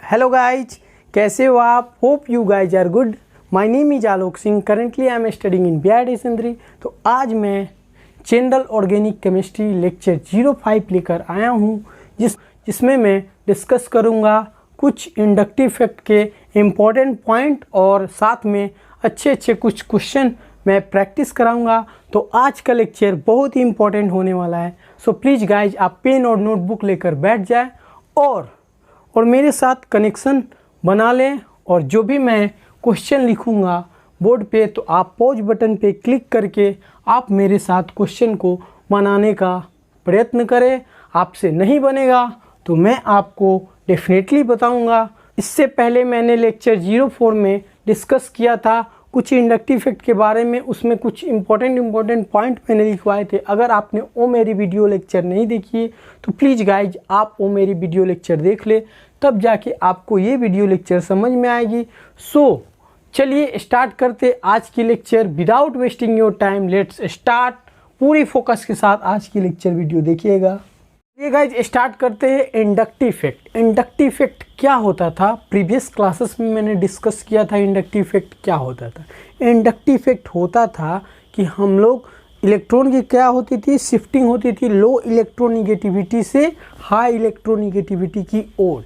Hello guys, कैसे हो आप? Hope you guys are good. My name is Alok Singh. Currently I am studying in BID सेंद्री। तो आज मैं जनरल ऑर्गेनिक केमिस्ट्री लेक्चर 05 लेकर आया हूँ, जिसमें मैं डिस्कस करूँगा कुछ इंडक्टिव फैक्ट के इम्पॉर्टेंट पॉइंट और साथ में अच्छे कुछ क्वेश्चन मैं प्रैक्टिस कराऊंगा। तो आज का लेक्चर बहुत ही इंपॉर्टेंट होने वाला है। सो प्लीज़ गाइज, आप पेन और नोटबुक लेकर बैठ जाए और मेरे साथ कनेक्शन बना लें। और जो भी मैं क्वेश्चन लिखूंगा बोर्ड पे, तो आप पॉज बटन पे क्लिक करके आप मेरे साथ क्वेश्चन को बनाने का प्रयत्न करें। आपसे नहीं बनेगा तो मैं आपको डेफिनेटली बताऊंगा। इससे पहले मैंने लेक्चर 04 में डिस्कस किया था कुछ इंडक्टिव फैक्ट के बारे में। उसमें कुछ इंपॉर्टेंट पॉइंट मैंने लिखवाए थे। अगर आपने वो मेरी वीडियो लेक्चर नहीं देखी है तो प्लीज़ गाइज आप वो मेरी वीडियो लेक्चर देख ले, तब जाके आपको ये वीडियो लेक्चर समझ में आएगी। सो चलिए स्टार्ट करते आज की lecture without wasting your time. Let's start. पूरी फोकस के साथ आज की लेक्चर वीडियो देखिएगा। ये गाइज स्टार्ट करते हैं इंडक्टिव फैक्ट। इंडक्टिव फैक्ट क्या होता था? प्रीवियस क्लासेस में मैंने डिस्कस किया था इंडक्टिव फैक्ट क्या होता था। इंडक्टिव फैक्ट होता था कि हम लोग इलेक्ट्रॉन की क्या होती थी, शिफ्टिंग होती थी लो इलेक्ट्रोनिगेटिविटी से हाई इलेक्ट्रोनिगेटिविटी की ओर।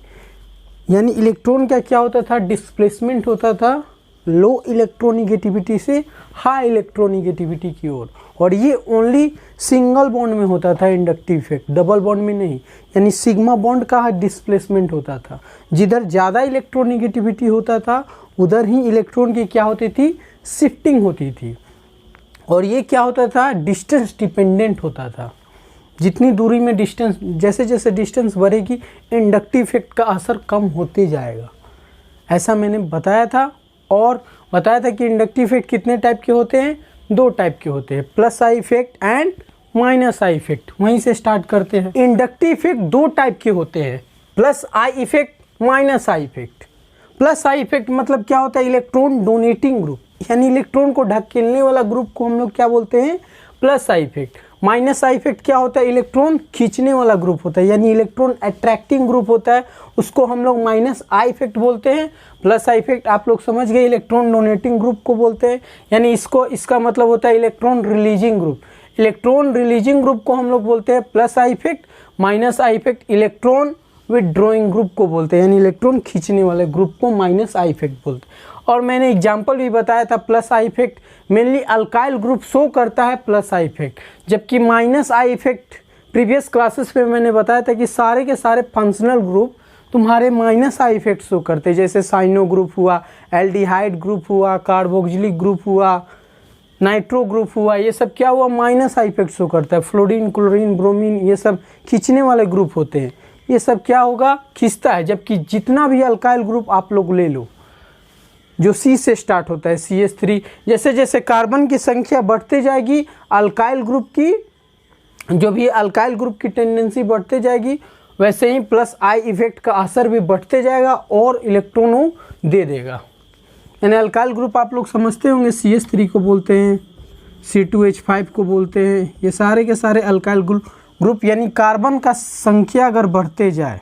यानी इलेक्ट्रॉन का क्या होता था, डिस्प्लेसमेंट होता था लो इलेक्ट्रोनिगेटिविटी से हाई इलेक्ट्रोनिगेटिविटी की ओर। और ये ओनली सिंगल बॉन्ड में होता था इंडक्टिव इफेक्ट, डबल बॉन्ड में नहीं। यानी सिग्मा बॉन्ड का डिस्प्लेसमेंट होता था। जिधर ज़्यादा इलेक्ट्रोनिगेटिविटी होता था उधर ही इलेक्ट्रॉन की क्या होती थी, शिफ्टिंग होती थी। और ये क्या होता था, डिस्टेंस डिपेंडेंट होता था। जितनी दूरी में डिस्टेंस, जैसे जैसे डिस्टेंस बढ़ेगी इंडक्टिव इफेक्ट का असर कम होते जाएगा। ऐसा मैंने बताया था। और बताया था कि इंडक्टिव इफेक्ट कितने टाइप के होते हैं, दो टाइप के होते हैं, plus I effect and minus I effect. वहीं से स्टार्ट करते हैं। इंडक्टिव इफेक्ट दो टाइप के होते हैं, plus I effect, minus I effect. Plus I effect मतलब क्या होता है, इलेक्ट्रॉन डोनेटिंग ग्रुप, यानी इलेक्ट्रॉन को ढकेलने वाला ग्रुप को हम लोग क्या बोलते हैं, plus I effect. Minus I effect क्या होता है, इलेक्ट्रॉन खींचने वाला ग्रुप होता है, यानी इलेक्ट्रॉन अट्रैक्टिंग ग्रुप होता है, उसको हम लोग माइनस आई इफेक्ट बोलते हैं। प्लस आई इफेक्ट आप लोग समझ गए, इलेक्ट्रॉन डोनेटिंग ग्रुप को बोलते हैं। यानी इसका मतलब होता है electron releasing group. Electron releasing group को हम लोग बोलते हैं plus I effect. Minus I effect electron withdrawing group को बोलते हैं, यानी इलेक्ट्रॉन खींचने वाले ग्रुप को माइनस आई इफेक्ट बोलते हैं। और मैंने एग्जाम्पल भी बताया था, plus I effect mainly alkyl group show करता है प्लस आई इफेक्ट, जबकि minus I effect previous classes में मैंने बताया था कि सारे के सारे फंक्शनल ग्रुप तुम्हारे माइनस आई इफेक्ट शो करते हैं। जैसे साइनो ग्रुप हुआ, एल्डिहाइड ग्रुप हुआ, कार्बोक्सिलिक ग्रुप हुआ, नाइट्रो ग्रुप हुआ, ये सब क्या हुआ, माइनस आई इफेक्ट शो करता है। फ्लोरीन, क्लोरीन, ब्रोमीन, ये सब खींचने वाले ग्रुप होते हैं। ये सब क्या होगा, खींचता है। जबकि जितना भी अल्काइल ग्रुप आप लोग ले लो जो C से स्टार्ट होता है, CH3, जैसे जैसे कार्बन की संख्या बढ़ते जाएगी अल्काइल ग्रुप की, जो भी अल्काइल ग्रुप की टेंडेंसी बढ़ते जाएगी, वैसे ही प्लस आई इफेक्ट का असर भी बढ़ते जाएगा और इलेक्ट्रॉनों दे देगा। यानी अल्काइल ग्रुप आप लोग समझते होंगे, CH3 को बोलते हैं, C2H5 को बोलते हैं। ये सारे के सारे अल्काइल ग्रुप यानी कार्बन का संख्या अगर बढ़ते जाए,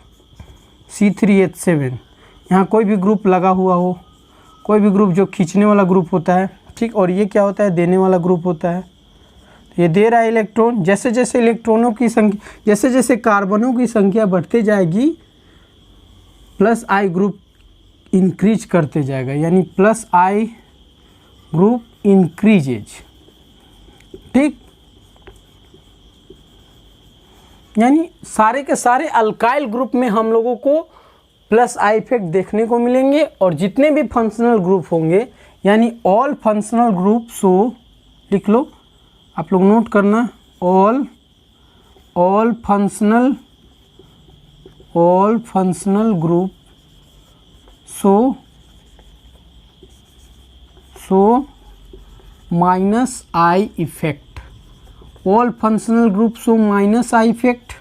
C3H7, यहाँ कोई भी ग्रुप लगा हुआ हो, कोई भी ग्रुप जो खींचने वाला ग्रुप होता है, ठीक, और ये क्या होता है, देने वाला ग्रुप होता है। ये दे रहा है इलेक्ट्रॉन। जैसे जैसे इलेक्ट्रॉनों की संख्या, जैसे जैसे कार्बनों की संख्या बढ़ते जाएगी प्लस आई ग्रुप इंक्रीज करते जाएगा, यानी प्लस आई ग्रुप इंक्रीजेज, ठीक। यानी सारे के सारे अल्काइल ग्रुप में हम लोगों को प्लस आई इफेक्ट देखने को मिलेंगे। और जितने भी फंक्शनल ग्रुप होंगे, यानी ऑल फंक्शनल ग्रुप, सो लिख लो आप लोग, नोट करना, all functional group so minus I effect. All functional group so minus I effect,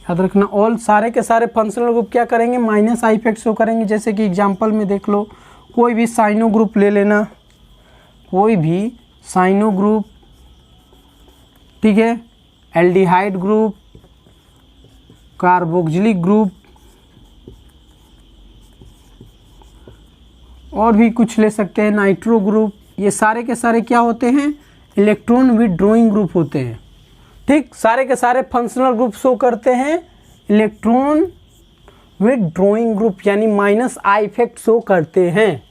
याद रखना। ऑल सारे के सारे फंक्शनल ग्रुप क्या करेंगे, माइनस आई इफेक्ट शो करेंगे। जैसे कि एग्जांपल में देख लो, कोई भी साइनो ग्रुप ले लेना, कोई भी साइनो ग्रुप, ठीक है, एल्डिहाइड ग्रुप, कार्बोक्सिलिक ग्रुप, और भी कुछ ले सकते हैं, नाइट्रो ग्रुप, ये सारे के सारे क्या होते हैं, इलेक्ट्रॉन विथड्रॉइंग ग्रुप होते हैं। ठीक, सारे के सारे फंक्शनल ग्रुप शो करते हैं इलेक्ट्रॉन विथड्रॉइंग ग्रुप, यानी माइनस आई इफेक्ट शो करते हैं।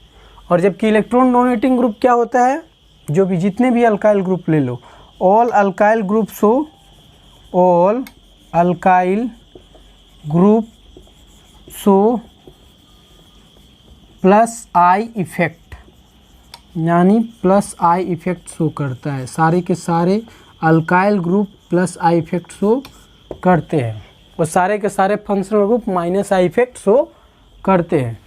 और जबकि इलेक्ट्रॉन डोनेटिंग ग्रुप क्या होता है, जो भी जितने भी अल्काइल ग्रुप ले लो, all alkyl group show, all alkyl group show plus I effect, यानी प्लस आई इफेक्ट शो करता है। सारे के सारे alkyl group plus I effect show करते हैं, और सारे के सारे functional group minus I effect show करते हैं।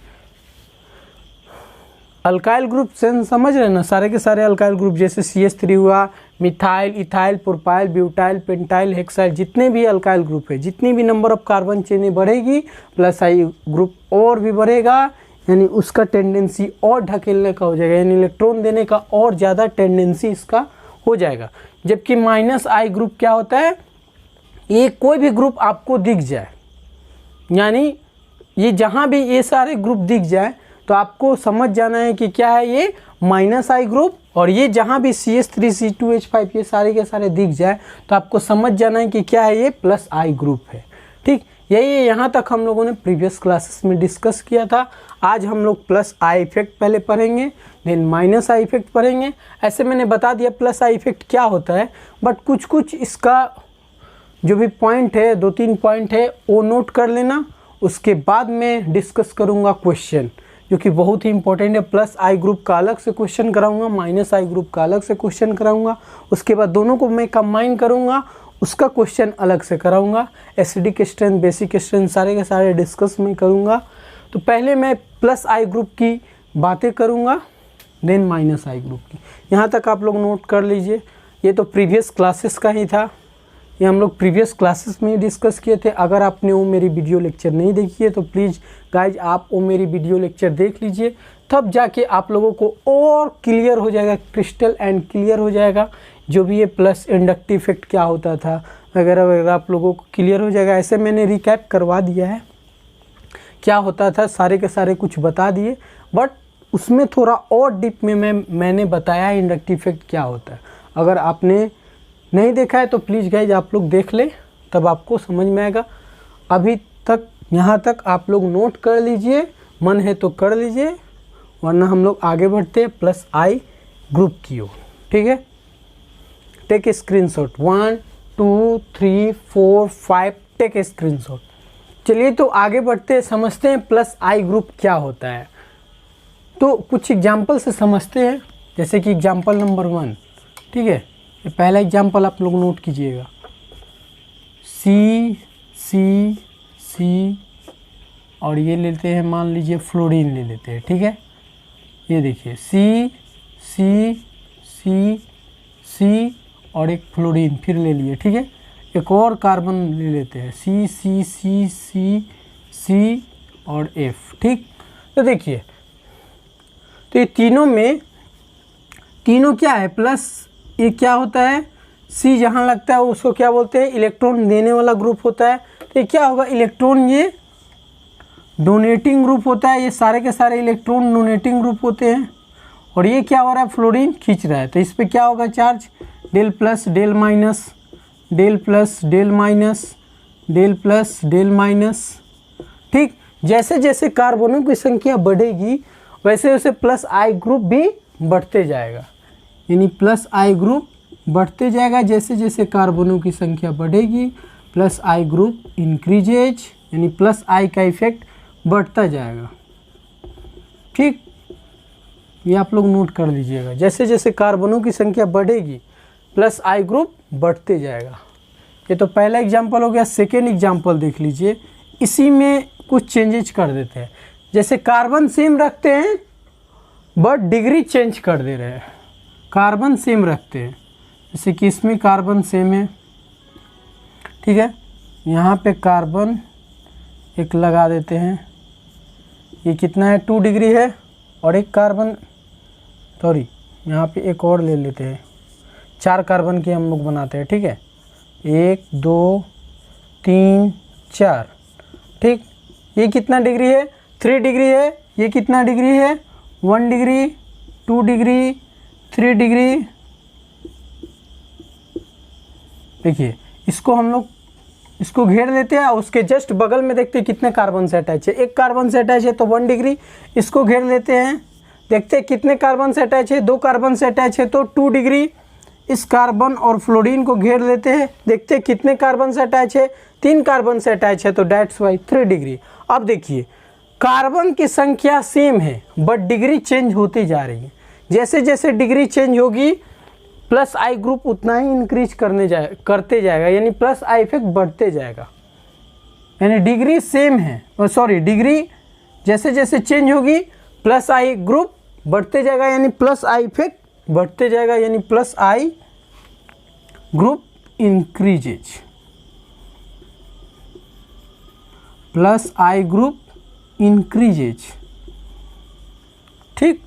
अल्काइल ग्रुप से समझ रहे हैं ना, सारे के सारे अल्काइल ग्रुप जैसे CH3 हुआ, methyl, ethyl, propyl, butyl, pentyl, hexyl, जितने भी अल्काइल ग्रुप है, जितनी भी नंबर ऑफ कार्बन चेनें बढ़ेगी प्लस आई ग्रुप और भी बढ़ेगा, यानी उसका टेंडेंसी और ढकेलने का हो जाएगा, यानी इलेक्ट्रॉन देने का और ज़्यादा टेंडेंसी इसका हो जाएगा। जबकि माइनस आई ग्रुप क्या होता है, ये कोई भी ग्रुप आपको दिख जाए, यानी ये जहाँ भी ये सारे ग्रुप दिख जाए तो आपको समझ जाना है कि क्या है, ये माइनस आई ग्रुप। और ये जहाँ भी CH3 C2H5 ये सारे के सारे दिख जाए तो आपको समझ जाना है कि क्या है, ये प्लस आई ग्रुप है। ठीक, यही यहाँ तक हम लोगों ने प्रीवियस क्लासेस में डिस्कस किया था। आज हम लोग प्लस आई इफेक्ट पहले पढ़ेंगे, देन माइनस आई इफेक्ट पढ़ेंगे। ऐसे मैंने बता दिया प्लस आई इफेक्ट क्या होता है, बट कुछ कुछ इसका जो भी पॉइंट है, 2-3 पॉइंट है, वो नोट कर लेना। उसके बाद मैं डिस्कस करूँगा क्वेश्चन, जो कि बहुत ही इंपॉर्टेंट है। प्लस आई ग्रुप का अलग से क्वेश्चन कराऊंगा, माइनस आई ग्रुप का अलग से क्वेश्चन कराऊंगा। उसके बाद दोनों को मैं कंबाइन करूंगा, उसका क्वेश्चन अलग से कराऊंगा। एसिडिक स्ट्रेंथ, बेसिक स्ट्रेंथ सारे के सारे डिस्कस में करूंगा। तो पहले मैं प्लस आई ग्रुप की बातें करूंगा, देन माइनस आई ग्रुप की। यहाँ तक आप लोग नोट कर लीजिए। ये तो प्रीवियस क्लासेस का ही था, ये हम लोग प्रीवियस क्लासेस में डिस्कस किए थे। अगर आपने वो मेरी वीडियो लेक्चर नहीं देखी है तो प्लीज़ गाइज आप वो मेरी वीडियो लेक्चर देख लीजिए, तब जाके आप लोगों को और क्लियर हो जाएगा, क्रिस्टल एंड क्लियर हो जाएगा। जो भी ये प्लस इंडक्टिव इफेक्ट क्या होता था वगैरह वगैरह आप लोगों को क्लियर हो जाएगा। ऐसे मैंने रिकैप करवा दिया है, क्या होता था सारे के सारे कुछ बता दिए, बट उसमें थोड़ा और डीप में मैंने बताया इंडक्टिव इफेक्ट क्या होता है। अगर आपने नहीं देखा है तो प्लीज़ गाइज आप लोग देख ले, तब आपको समझ में आएगा। अभी तक यहाँ तक आप लोग नोट कर लीजिए, मन है तो कर लीजिए, वरना हम लोग आगे बढ़ते हैं प्लस आई ग्रुप की ओर। ठीक है, take a screenshot, 1 2 3 4 5, take a screenshot. चलिए तो आगे बढ़ते हैं, समझते हैं प्लस आई ग्रुप क्या होता है। तो कुछ एग्जाम्पल से समझते हैं, जैसे कि एग्जाम्पल नंबर 1। ठीक है, ये पहला एग्जाम्पल आप लोग नोट कीजिएगा। C और ये लेते हैं, मान लीजिए फ्लोरीन ले लेते हैं। ठीक है, ये देखिए C और एक फ्लोरीन फिर ले लिए। ठीक है, एक और कार्बन ले लेते हैं, C और F। ठीक, तो देखिए, तो ये तीनों क्या है, प्लस ये क्या होता है, C जहाँ लगता है उसको क्या बोलते हैं, इलेक्ट्रॉन देने वाला ग्रुप होता है। तो ये क्या होगा, इलेक्ट्रॉन ये डोनेटिंग ग्रुप होता है, ये सारे के सारे इलेक्ट्रॉन डोनेटिंग ग्रुप होते हैं। और ये क्या हो रहा है, फ्लोरीन खींच रहा है, तो इस पर क्या होगा charge, del plus del minus, del plus del minus, del plus del minus. ठीक, जैसे जैसे कार्बनों की संख्या बढ़ेगी वैसे वैसे प्लस आई ग्रुप भी बढ़ते जाएगा, यानी प्लस आई ग्रुप बढ़ते जाएगा। जैसे जैसे कार्बनों की संख्या बढ़ेगी प्लस आई ग्रुप इंक्रीजेज, यानी प्लस आई का इफेक्ट बढ़ता जाएगा। ठीक, ये आप लोग नोट कर लीजिएगा, जैसे जैसे कार्बनों की संख्या बढ़ेगी प्लस आई ग्रुप बढ़ते जाएगा। ये तो पहला एग्जाम्पल हो गया। सेकेंड एग्जाम्पल देख लीजिए, इसी में कुछ चेंजेज कर देते हैं। जैसे कार्बन सेम रखते हैं बट डिग्री चेंज कर दे रहे हैं। कार्बन सेम रखते हैं, जैसे कि इसमें कार्बन सेम है। ठीक है, यहाँ पे कार्बन एक लगा देते हैं, ये कितना है, 2 डिग्री है। और एक कार्बन सॉरी यहाँ पे एक और ले लेते हैं, 4 कार्बन की हम लोग बनाते हैं। ठीक है, 1 2 3 4। ठीक, ये कितना डिग्री है? 3 डिग्री है। ये कितना डिग्री है? 1 डिग्री, 2 डिग्री, 3 डिग्री। देखिए इसको हम लोग इसको घेर लेते हैं और उसके जस्ट बगल में देखते हैं कितने कार्बन से अटैच है। एक कार्बन से अटैच है तो 1 डिग्री। इसको घेर लेते हैं, देखते हैं कितने कार्बन से अटैच है। 2 कार्बन से अटैच है तो 2 डिग्री। इस कार्बन और फ्लोरीन को घेर लेते हैं, देखते हैं कितने कार्बन से अटैच है। 3 कार्बन से अटैच है तो डेट्स वाई 3 डिग्री। अब देखिए कार्बन की संख्या सेम है बट डिग्री चेंज होती जा रही है। जैसे जैसे डिग्री चेंज होगी प्लस आई ग्रुप उतना ही इंक्रीज करते जाएगा, यानी प्लस आई इफेक्ट बढ़ते जाएगा। यानी डिग्री सेम है, सॉरी डिग्री जैसे जैसे चेंज होगी प्लस आई ग्रुप बढ़ते जाएगा, यानी प्लस आई इफेक्ट बढ़ते जाएगा, यानी plus I group increases, plus I group increases. ठीक,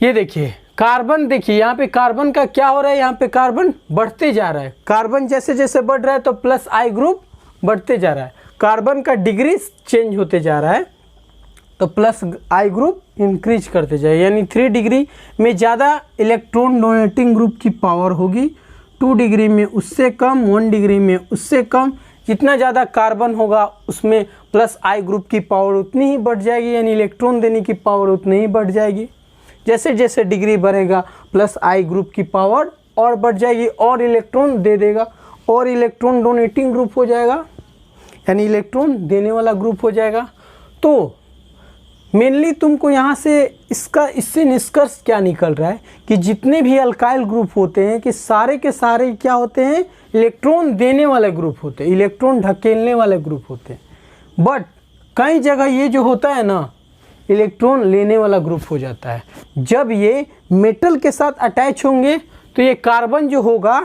ये देखिए कार्बन, देखिए यहाँ पे कार्बन का क्या हो रहा है, यहाँ पे कार्बन बढ़ते जा रहा है। कार्बन जैसे जैसे बढ़ रहा है तो प्लस आई ग्रुप बढ़ते जा रहा है। कार्बन का डिग्री चेंज होते जा रहा है तो प्लस आई ग्रुप इंक्रीज करते जाए, यानी 3 डिग्री में ज़्यादा इलेक्ट्रॉन डोनेटिंग ग्रुप की पावर होगी, 2 डिग्री में उससे कम, 1 डिग्री में उससे कम। जितना ज़्यादा कार्बन होगा उसमें प्लस आई ग्रुप की पावर उतनी ही बढ़ जाएगी, यानी इलेक्ट्रॉन देने की पावर उतनी ही बढ़ जाएगी। जैसे जैसे डिग्री बढ़ेगा प्लस आई ग्रुप की पावर और बढ़ जाएगी और इलेक्ट्रॉन दे देगा और इलेक्ट्रॉन डोनेटिंग ग्रुप हो जाएगा, यानी इलेक्ट्रॉन देने वाला ग्रुप हो जाएगा। तो मेनली तुमको यहाँ से इससे निष्कर्ष क्या निकल रहा है कि जितने भी अल्काइल ग्रुप होते हैं कि सारे के सारे क्या होते हैं, इलेक्ट्रॉन देने वाले ग्रुप होते हैं, इलेक्ट्रॉन ढकेलने वाले ग्रुप होते हैं। बट कई जगह ये जो होता है ना, इलेक्ट्रॉन लेने वाला ग्रुप हो जाता है। जब ये मेटल के साथ अटैच होंगे तो ये कार्बन जो होगा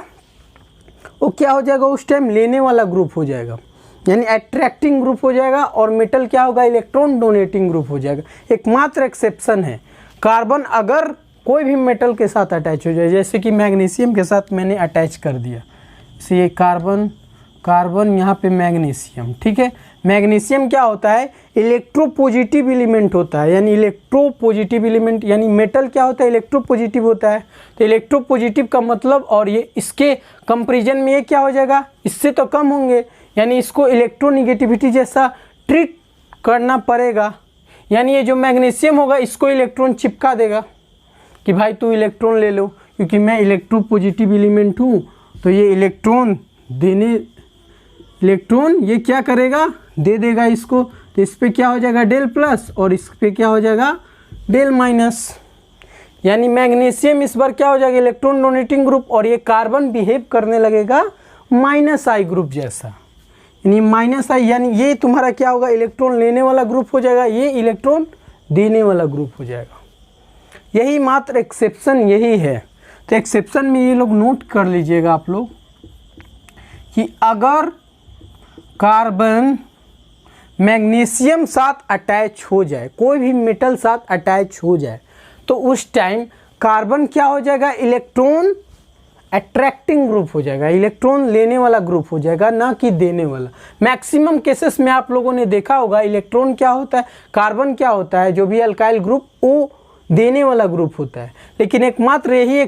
वो क्या हो जाएगा, उस टाइम लेने वाला ग्रुप हो जाएगा, यानी अट्रैक्टिंग ग्रुप हो जाएगा, और मेटल क्या होगा, इलेक्ट्रॉन डोनेटिंग ग्रुप हो जाएगा। एकमात्र एक्सेप्शन है कार्बन अगर कोई भी मेटल के साथ अटैच हो जाए, जैसे कि मैग्नीशियम के साथ मैंने अटैच कर दिया, जैसे ये कार्बन कार्बन यहाँ पे मैग्नीशियम। ठीक है, मैग्नीशियम क्या होता है, इलेक्ट्रोपॉजिटिव एलिमेंट होता है, यानी इलेक्ट्रोपॉजिटिव एलिमेंट, यानी मेटल क्या होता है, इलेक्ट्रोपॉजिटिव होता है। तो इलेक्ट्रोपॉजिटिव का मतलब, और ये इसके कंपैरिजन में ये क्या हो जाएगा, इससे तो कम होंगे, यानी इसको इलेक्ट्रोनिगेटिविटी जैसा ट्रीट करना पड़ेगा। यानी ये जो मैग्नीशियम होगा इसको इलेक्ट्रॉन चिपका देगा कि भाई तू इलेक्ट्रॉन ले लो, क्योंकि मैं इलेक्ट्रोपॉजिटिव एलिमेंट हूँ। तो ये इलेक्ट्रॉन ये क्या करेगा, दे देगा इसको। तो इस पर क्या हो जाएगा, डेल प्लस, और इस पर क्या हो जाएगा, डेल माइनस। यानी मैग्नीशियम इस बार क्या हो जाएगा, इलेक्ट्रॉन डोनेटिंग ग्रुप, और ये कार्बन बिहेव करने लगेगा माइनस आई ग्रुप जैसा, यानी माइनस आई, यानी ये तुम्हारा क्या होगा, इलेक्ट्रॉन लेने वाला ग्रुप हो जाएगा, ये इलेक्ट्रॉन देने वाला ग्रुप हो जाएगा। यही मात्र एक्सेप्शन यही है। तो एक्सेप्शन में ये लोग नोट कर लीजिएगा आप लोग कि अगर कार्बन मैग्नीशियम साथ अटैच हो जाए, कोई भी मेटल साथ अटैच हो जाए, तो उस टाइम कार्बन क्या हो जाएगा, इलेक्ट्रॉन अट्रैक्टिंग ग्रुप हो जाएगा, इलेक्ट्रॉन लेने वाला ग्रुप हो जाएगा, ना कि देने वाला। मैक्सिमम केसेस में आप लोगों ने देखा होगा इलेक्ट्रॉन क्या होता है, कार्बन क्या होता है, जो भी अल्काइल ग्रुप वो देने वाला ग्रुप होता है। लेकिन एकमात्र यही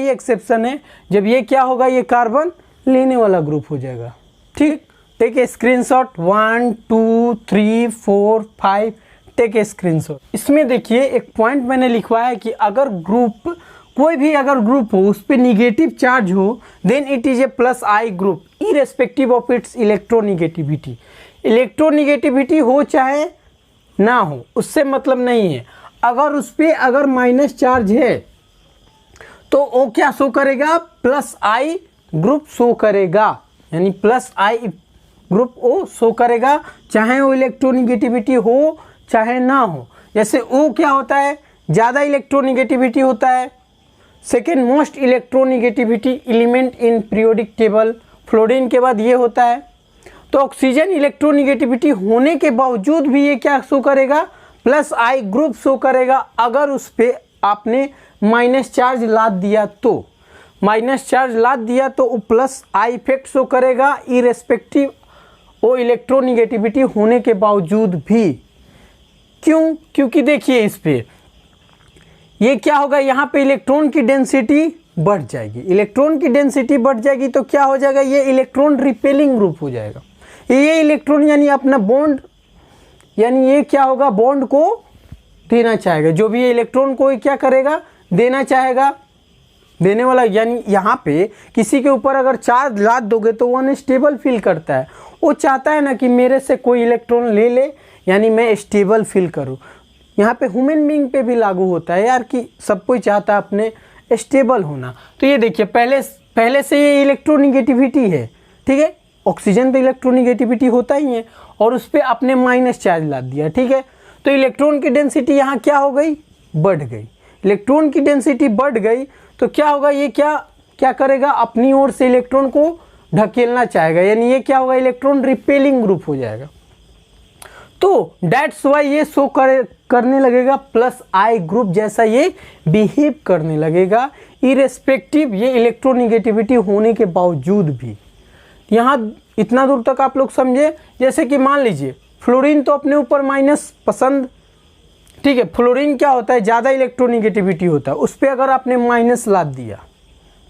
एक्सेप्शन है जब ये क्या होगा, ये कार्बन लेने वाला ग्रुप हो जाएगा। ठीक, take a screenshot, 1 2 3 4 5, take a screenshot. इसमें देखिए एक पॉइंट मैंने लिखवाया है कि अगर ग्रुप, कोई भी अगर ग्रुप हो उस पर निगेटिव चार्ज हो, then it is a plus I group irrespective of its electronegativity. Electronegativity हो चाहे ना हो, उससे मतलब नहीं है। अगर उस पर अगर माइनस चार्ज है तो वो क्या शो करेगा, प्लस आई ग्रुप शो करेगा, यानी प्लस आई ग्रुप वो शो करेगा, चाहे वो इलेक्ट्रोनिगेटिविटी हो चाहे ना हो। जैसे ओ क्या होता है, ज़्यादा इलेक्ट्रोनिगेटिविटी होता है, second most electronegativity element in periodic table, fluorine के बाद ये होता है। तो ऑक्सीजन इलेक्ट्रोनिगेटिविटी होने के बावजूद भी ये क्या शो करेगा, प्लस आई ग्रुप शो करेगा, अगर उस पर आपने माइनस चार्ज लाद दिया तो। माइनस चार्ज लाद दिया तो वो प्लस आई इफेक्ट शो करेगा इरेस्पेक्टिव वो इलेक्ट्रोनिगेटिविटी होने के बावजूद भी। क्यों? क्योंकि देखिए इस पे ये क्या होगा, यहाँ पे इलेक्ट्रॉन की डेंसिटी बढ़ जाएगी। इलेक्ट्रॉन की डेंसिटी बढ़ जाएगी तो क्या हो जाएगा, ये इलेक्ट्रॉन रिपेलिंग ग्रुप हो जाएगा। ये इलेक्ट्रॉन यानी अपना बॉन्ड, यानी ये क्या होगा, बॉन्ड को देना चाहेगा। जो भी ये इलेक्ट्रॉन को क्या करेगा, देना चाहेगा, देने वाला। यानी यहाँ पे किसी के ऊपर अगर चार्ज लाद दोगे तो वो अनस्टेबल फील करता है। वो चाहता है ना कि मेरे से कोई इलेक्ट्रॉन ले ले, यानी मैं स्टेबल फील करूँ। यहाँ पे ह्यूमन बीइंग पे भी लागू होता है यार कि सब कोई चाहता है अपने स्टेबल होना। तो ये देखिए पहले से ये इलेक्ट्रोनिगेटिविटी है, ठीक है। ऑक्सीजन पे इलेक्ट्रोनिगेटिविटी होता ही है और उस पर आपने माइनस चार्ज लाद दिया, ठीक है। तो इलेक्ट्रॉन की डेंसिटी यहाँ क्या हो गई, बढ़ गई। इलेक्ट्रॉन की डेंसिटी बढ़ गई तो क्या होगा, ये क्या करेगा, अपनी ओर से इलेक्ट्रॉन को ढकेलना चाहेगा। यानी ये क्या होगा, इलेक्ट्रॉन रिपेलिंग ग्रुप हो जाएगा। तो दैट्स वाई ये शो करने लगेगा प्लस आई ग्रुप जैसा ये बिहेव करने लगेगा इरेस्पेक्टिव ये इलेक्ट्रोनिगेटिविटी होने के बावजूद भी। यहाँ इतना दूर तक आप लोग समझे। जैसे कि मान लीजिए फ्लोरीन तो अपने ऊपर माइनस पसंद, ठीक है। फ्लोरीन क्या होता है, ज़्यादा इलेक्ट्रोनिगेटिविटी होता है। उस पर अगर आपने माइनस लाद दिया,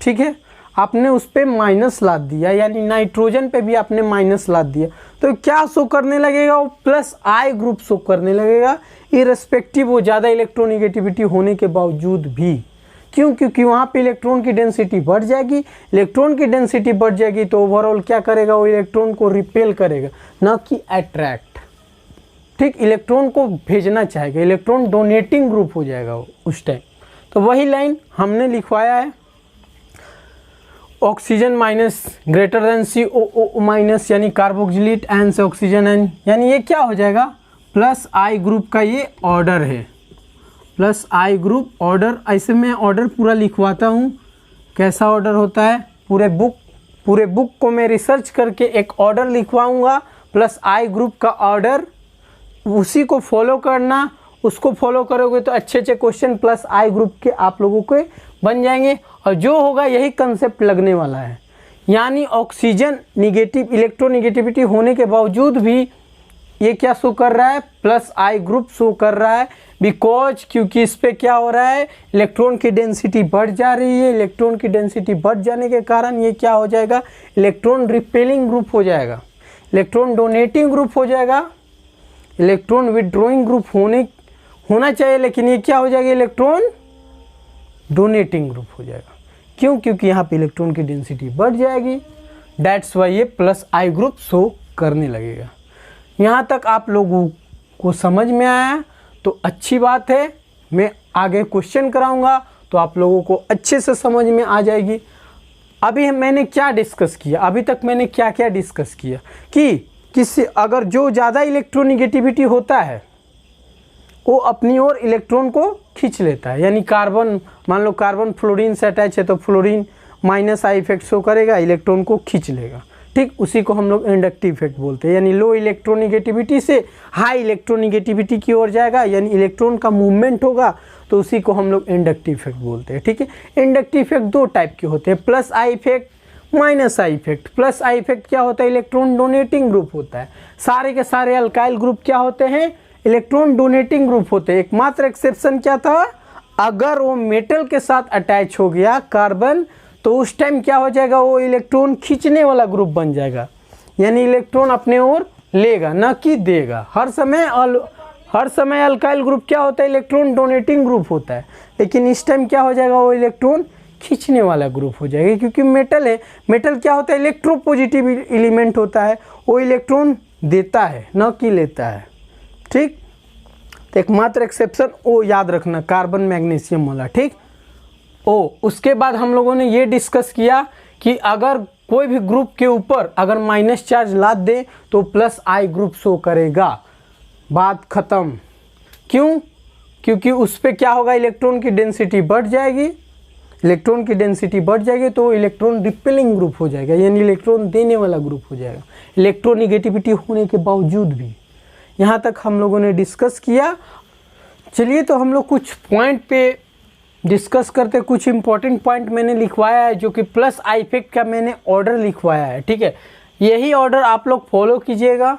ठीक है, आपने उस पर माइनस लाद दिया, यानी नाइट्रोजन पे भी आपने माइनस लाद दिया तो क्या शो करने लगेगा, वो प्लस आई ग्रुप शो करने लगेगा इरेस्पेक्टिव वो ज़्यादा इलेक्ट्रोनिगेटिविटी होने के बावजूद भी। क्यों? क्योंकि वहाँ पे इलेक्ट्रॉन की डेंसिटी बढ़ जाएगी। इलेक्ट्रॉन की डेंसिटी बढ़ जाएगी तो ओवरऑल क्या करेगा, वो इलेक्ट्रॉन को रिपेल करेगा, ना कि अट्रैक्ट, ठीक। इलेक्ट्रॉन को भेजना चाहेगा, इलेक्ट्रॉन डोनेटिंग ग्रुप हो जाएगा उस टाइम। तो वही लाइन हमने लिखवाया है, oxygen minus greater than COO minus, यानी कार्बोक्सिलेट एन से ऑक्सीजन एन, यानी ये क्या हो जाएगा, प्लस आई ग्रुप का ये ऑर्डर है, प्लस आई ग्रुप ऑर्डर। ऐसे मैं ऑर्डर पूरा लिखवाता हूँ, कैसा ऑर्डर होता है, पूरे बुक को मैं रिसर्च करके एक ऑर्डर लिखवाऊँगा प्लस आई ग्रुप का ऑर्डर, उसी को फॉलो करना। उसको फॉलो करोगे तो अच्छे क्वेश्चन प्लस आई ग्रुप के आप लोगों के बन जाएंगे। और जो होगा यही कंसेप्ट लगने वाला है, यानी ऑक्सीजन निगेटिव इलेक्ट्रोनिगेटिविटी होने के बावजूद भी ये क्या शो कर रहा है, प्लस आई ग्रुप शो कर रहा है। बिकॉज क्योंकि इस पे क्या हो रहा है, इलेक्ट्रॉन की डेंसिटी बढ़ जा रही है। इलेक्ट्रॉन की डेंसिटी बढ़ जाने के कारण ये क्या हो जाएगा, इलेक्ट्रॉन रिपेलिंग ग्रुप हो जाएगा, इलेक्ट्रॉन डोनेटिंग ग्रुप हो जाएगा। इलेक्ट्रॉन विड्रॉइंग ग्रुप होना चाहिए, लेकिन ये क्या हो जाएगा, इलेक्ट्रॉन डोनेटिंग ग्रुप हो जाएगा। क्यों? क्योंकि यहाँ पे इलेक्ट्रॉन की डेंसिटी बढ़ जाएगी। दैट्स वाई ये प्लस आई ग्रुप शो करने लगेगा। यहाँ तक आप लोगों को समझ में आया तो अच्छी बात है। मैं आगे क्वेश्चन कराऊंगा तो आप लोगों को अच्छे से समझ में आ जाएगी। अभी मैंने क्या डिस्कस किया, अभी तक मैंने क्या क्या डिस्कस किया कि किसी अगर जो ज़्यादा इलेक्ट्रोनिगेटिविटी होता है वो अपनी ओर इलेक्ट्रॉन को खींच लेता है। यानी कार्बन, मान लो कार्बन फ्लोरीन से अटैच है तो fluorine minus I effect show करेगा, इलेक्ट्रॉन को खींच लेगा, ठीक। उसी को हम लोग इंडक्टिव इफेक्ट बोलते हैं। यानी लो इलेक्ट्रोनिगेटिविटी से हाई इलेक्ट्रोनिगेटिविटी की ओर जाएगा, यानी इलेक्ट्रॉन का मूवमेंट होगा, तो उसी को हम लोग इंडक्टिव इफेक्ट बोलते हैं, ठीक है। इंडक्टिव इफेक्ट दो टाइप के होते हैं, plus I effect, minus I effect. Plus I effect क्या होता है, इलेक्ट्रॉन डोनेटिंग ग्रुप होता है। सारे के सारे अल्काइल ग्रुप क्या होते हैं, इलेक्ट्रॉन डोनेटिंग ग्रुप होते हैं। एकमात्र एक्सेप्शन क्या था, अगर वो मेटल के साथ अटैच हो गया कार्बन तो उस टाइम क्या हो जाएगा, वो इलेक्ट्रॉन खींचने वाला ग्रुप बन जाएगा। यानी इलेक्ट्रॉन अपने ओर लेगा ना कि देगा। हर समय अल्काइल ग्रुप क्या होता है, इलेक्ट्रॉन डोनेटिंग ग्रुप होता है। लेकिन इस टाइम क्या हो जाएगा, वो इलेक्ट्रॉन खींचने वाला ग्रुप हो जाएगा, क्योंकि मेटल है। मेटल क्या होता है, इलेक्ट्रोपॉजिटिव एलिमेंट होता है, वो इलेक्ट्रॉन देता है ना कि लेता है, ठीक। तो एकमात्र एक्सेप्शन वो याद रखना, कार्बन मैग्नीशियम वाला, ठीक। उसके बाद हम लोगों ने ये डिस्कस किया कि अगर कोई भी ग्रुप के ऊपर अगर माइनस चार्ज लाद दे तो प्लस आई ग्रुप शो करेगा, बात खत्म। क्यों? क्योंकि उस पर क्या होगा, इलेक्ट्रॉन की डेंसिटी बढ़ जाएगी। इलेक्ट्रॉन की डेंसिटी बढ़ जाएगी तो इलेक्ट्रॉन रिपेलिंग ग्रुप हो जाएगा, यानी इलेक्ट्रॉन देने वाला ग्रुप हो जाएगा, इलेक्ट्रोनिगेटिविटी होने के बावजूद भी। यहाँ तक हम लोगों ने डिस्कस किया। चलिए तो हम लोग कुछ पॉइंट पे डिस्कस करते कुछ इंपॉर्टेंट पॉइंट मैंने लिखवाया है, जो कि प्लस आई इफेक्ट का मैंने ऑर्डर लिखवाया है। ठीक है, यही ऑर्डर आप लोग फॉलो कीजिएगा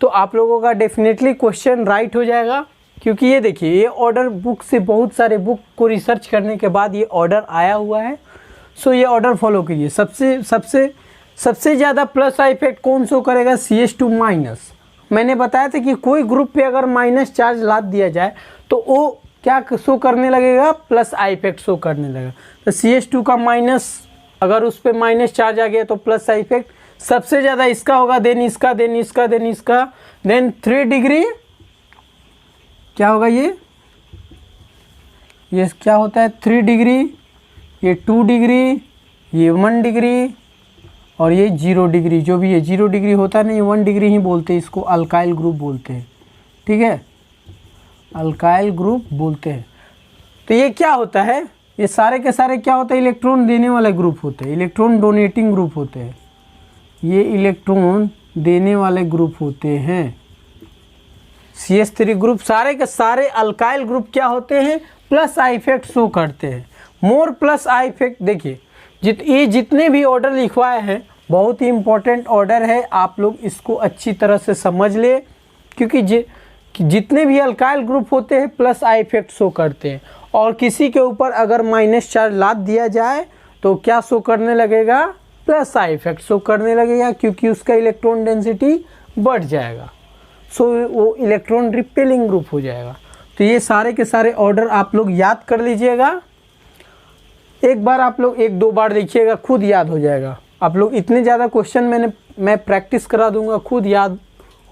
तो आप लोगों का डेफिनेटली क्वेश्चन राइट हो जाएगा। क्योंकि ये देखिए, ये ऑर्डर बुक से, बहुत सारे बुक को रिसर्च करने के बाद ये ऑर्डर आया हुआ है। सो ये ऑर्डर फॉलो कीजिए। सबसे ज़्यादा प्लस आई इफेक्ट कौन शो करेगा? CH2 minus. मैंने बताया था कि कोई ग्रुप पे अगर माइनस चार्ज लाद दिया जाए तो वो क्या शो करने लगेगा? प्लस आई इफेक्ट शो करने लगेगा। तो CH2 का माइनस, अगर उस पर माइनस चार्ज आ गया तो प्लस आई इफेक्ट सबसे ज़्यादा इसका होगा, देन इसका, देन इसका, देन इसका, देन 3 डिग्री क्या होगा? ये क्या होता है? 3 डिग्री, ये 2 डिग्री, ये 1 डिग्री और ये 0 डिग्री। जो भी है 0 डिग्री होता है ना, ये 1 डिग्री ही बोलते हैं, इसको अल्काइल ग्रुप बोलते हैं। ठीक है, अल्काइल ग्रुप बोलते हैं। तो ये क्या होता है? ये सारे के सारे क्या होते हैं? इलेक्ट्रॉन देने वाले ग्रुप होते हैं, इलेक्ट्रॉन डोनेटिंग ग्रुप होते हैं। ये इलेक्ट्रॉन देने वाले ग्रुप होते हैं। CH3 ग्रुप सारे के सारे अल्काइल ग्रुप क्या होते हैं? प्लस आई इफेक्ट शो करते हैं। मोर प्लस आई इफेक्ट, देखिए ये जितने भी ऑर्डर लिखवाए हैं बहुत ही इंपॉर्टेंट ऑर्डर है, आप लोग इसको अच्छी तरह से समझ ले। क्योंकि जितने भी अल्काइल ग्रुप होते हैं प्लस आई इफेक्ट शो करते हैं, और किसी के ऊपर अगर माइनस चार्ज लाद दिया जाए तो क्या शो करने लगेगा? प्लस आई इफेक्ट शो करने लगेगा, क्योंकि उसका इलेक्ट्रॉन डेंसिटी बढ़ जाएगा। सो वो इलेक्ट्रॉन रिपेलिंग ग्रुप हो जाएगा। तो ये सारे के सारे ऑर्डर आप लोग याद कर लीजिएगा। एक बार आप लोग 1-2 बार देखिएगा, खुद याद हो जाएगा। आप लोग इतने ज़्यादा क्वेश्चन मैं प्रैक्टिस करा दूंगा, खुद याद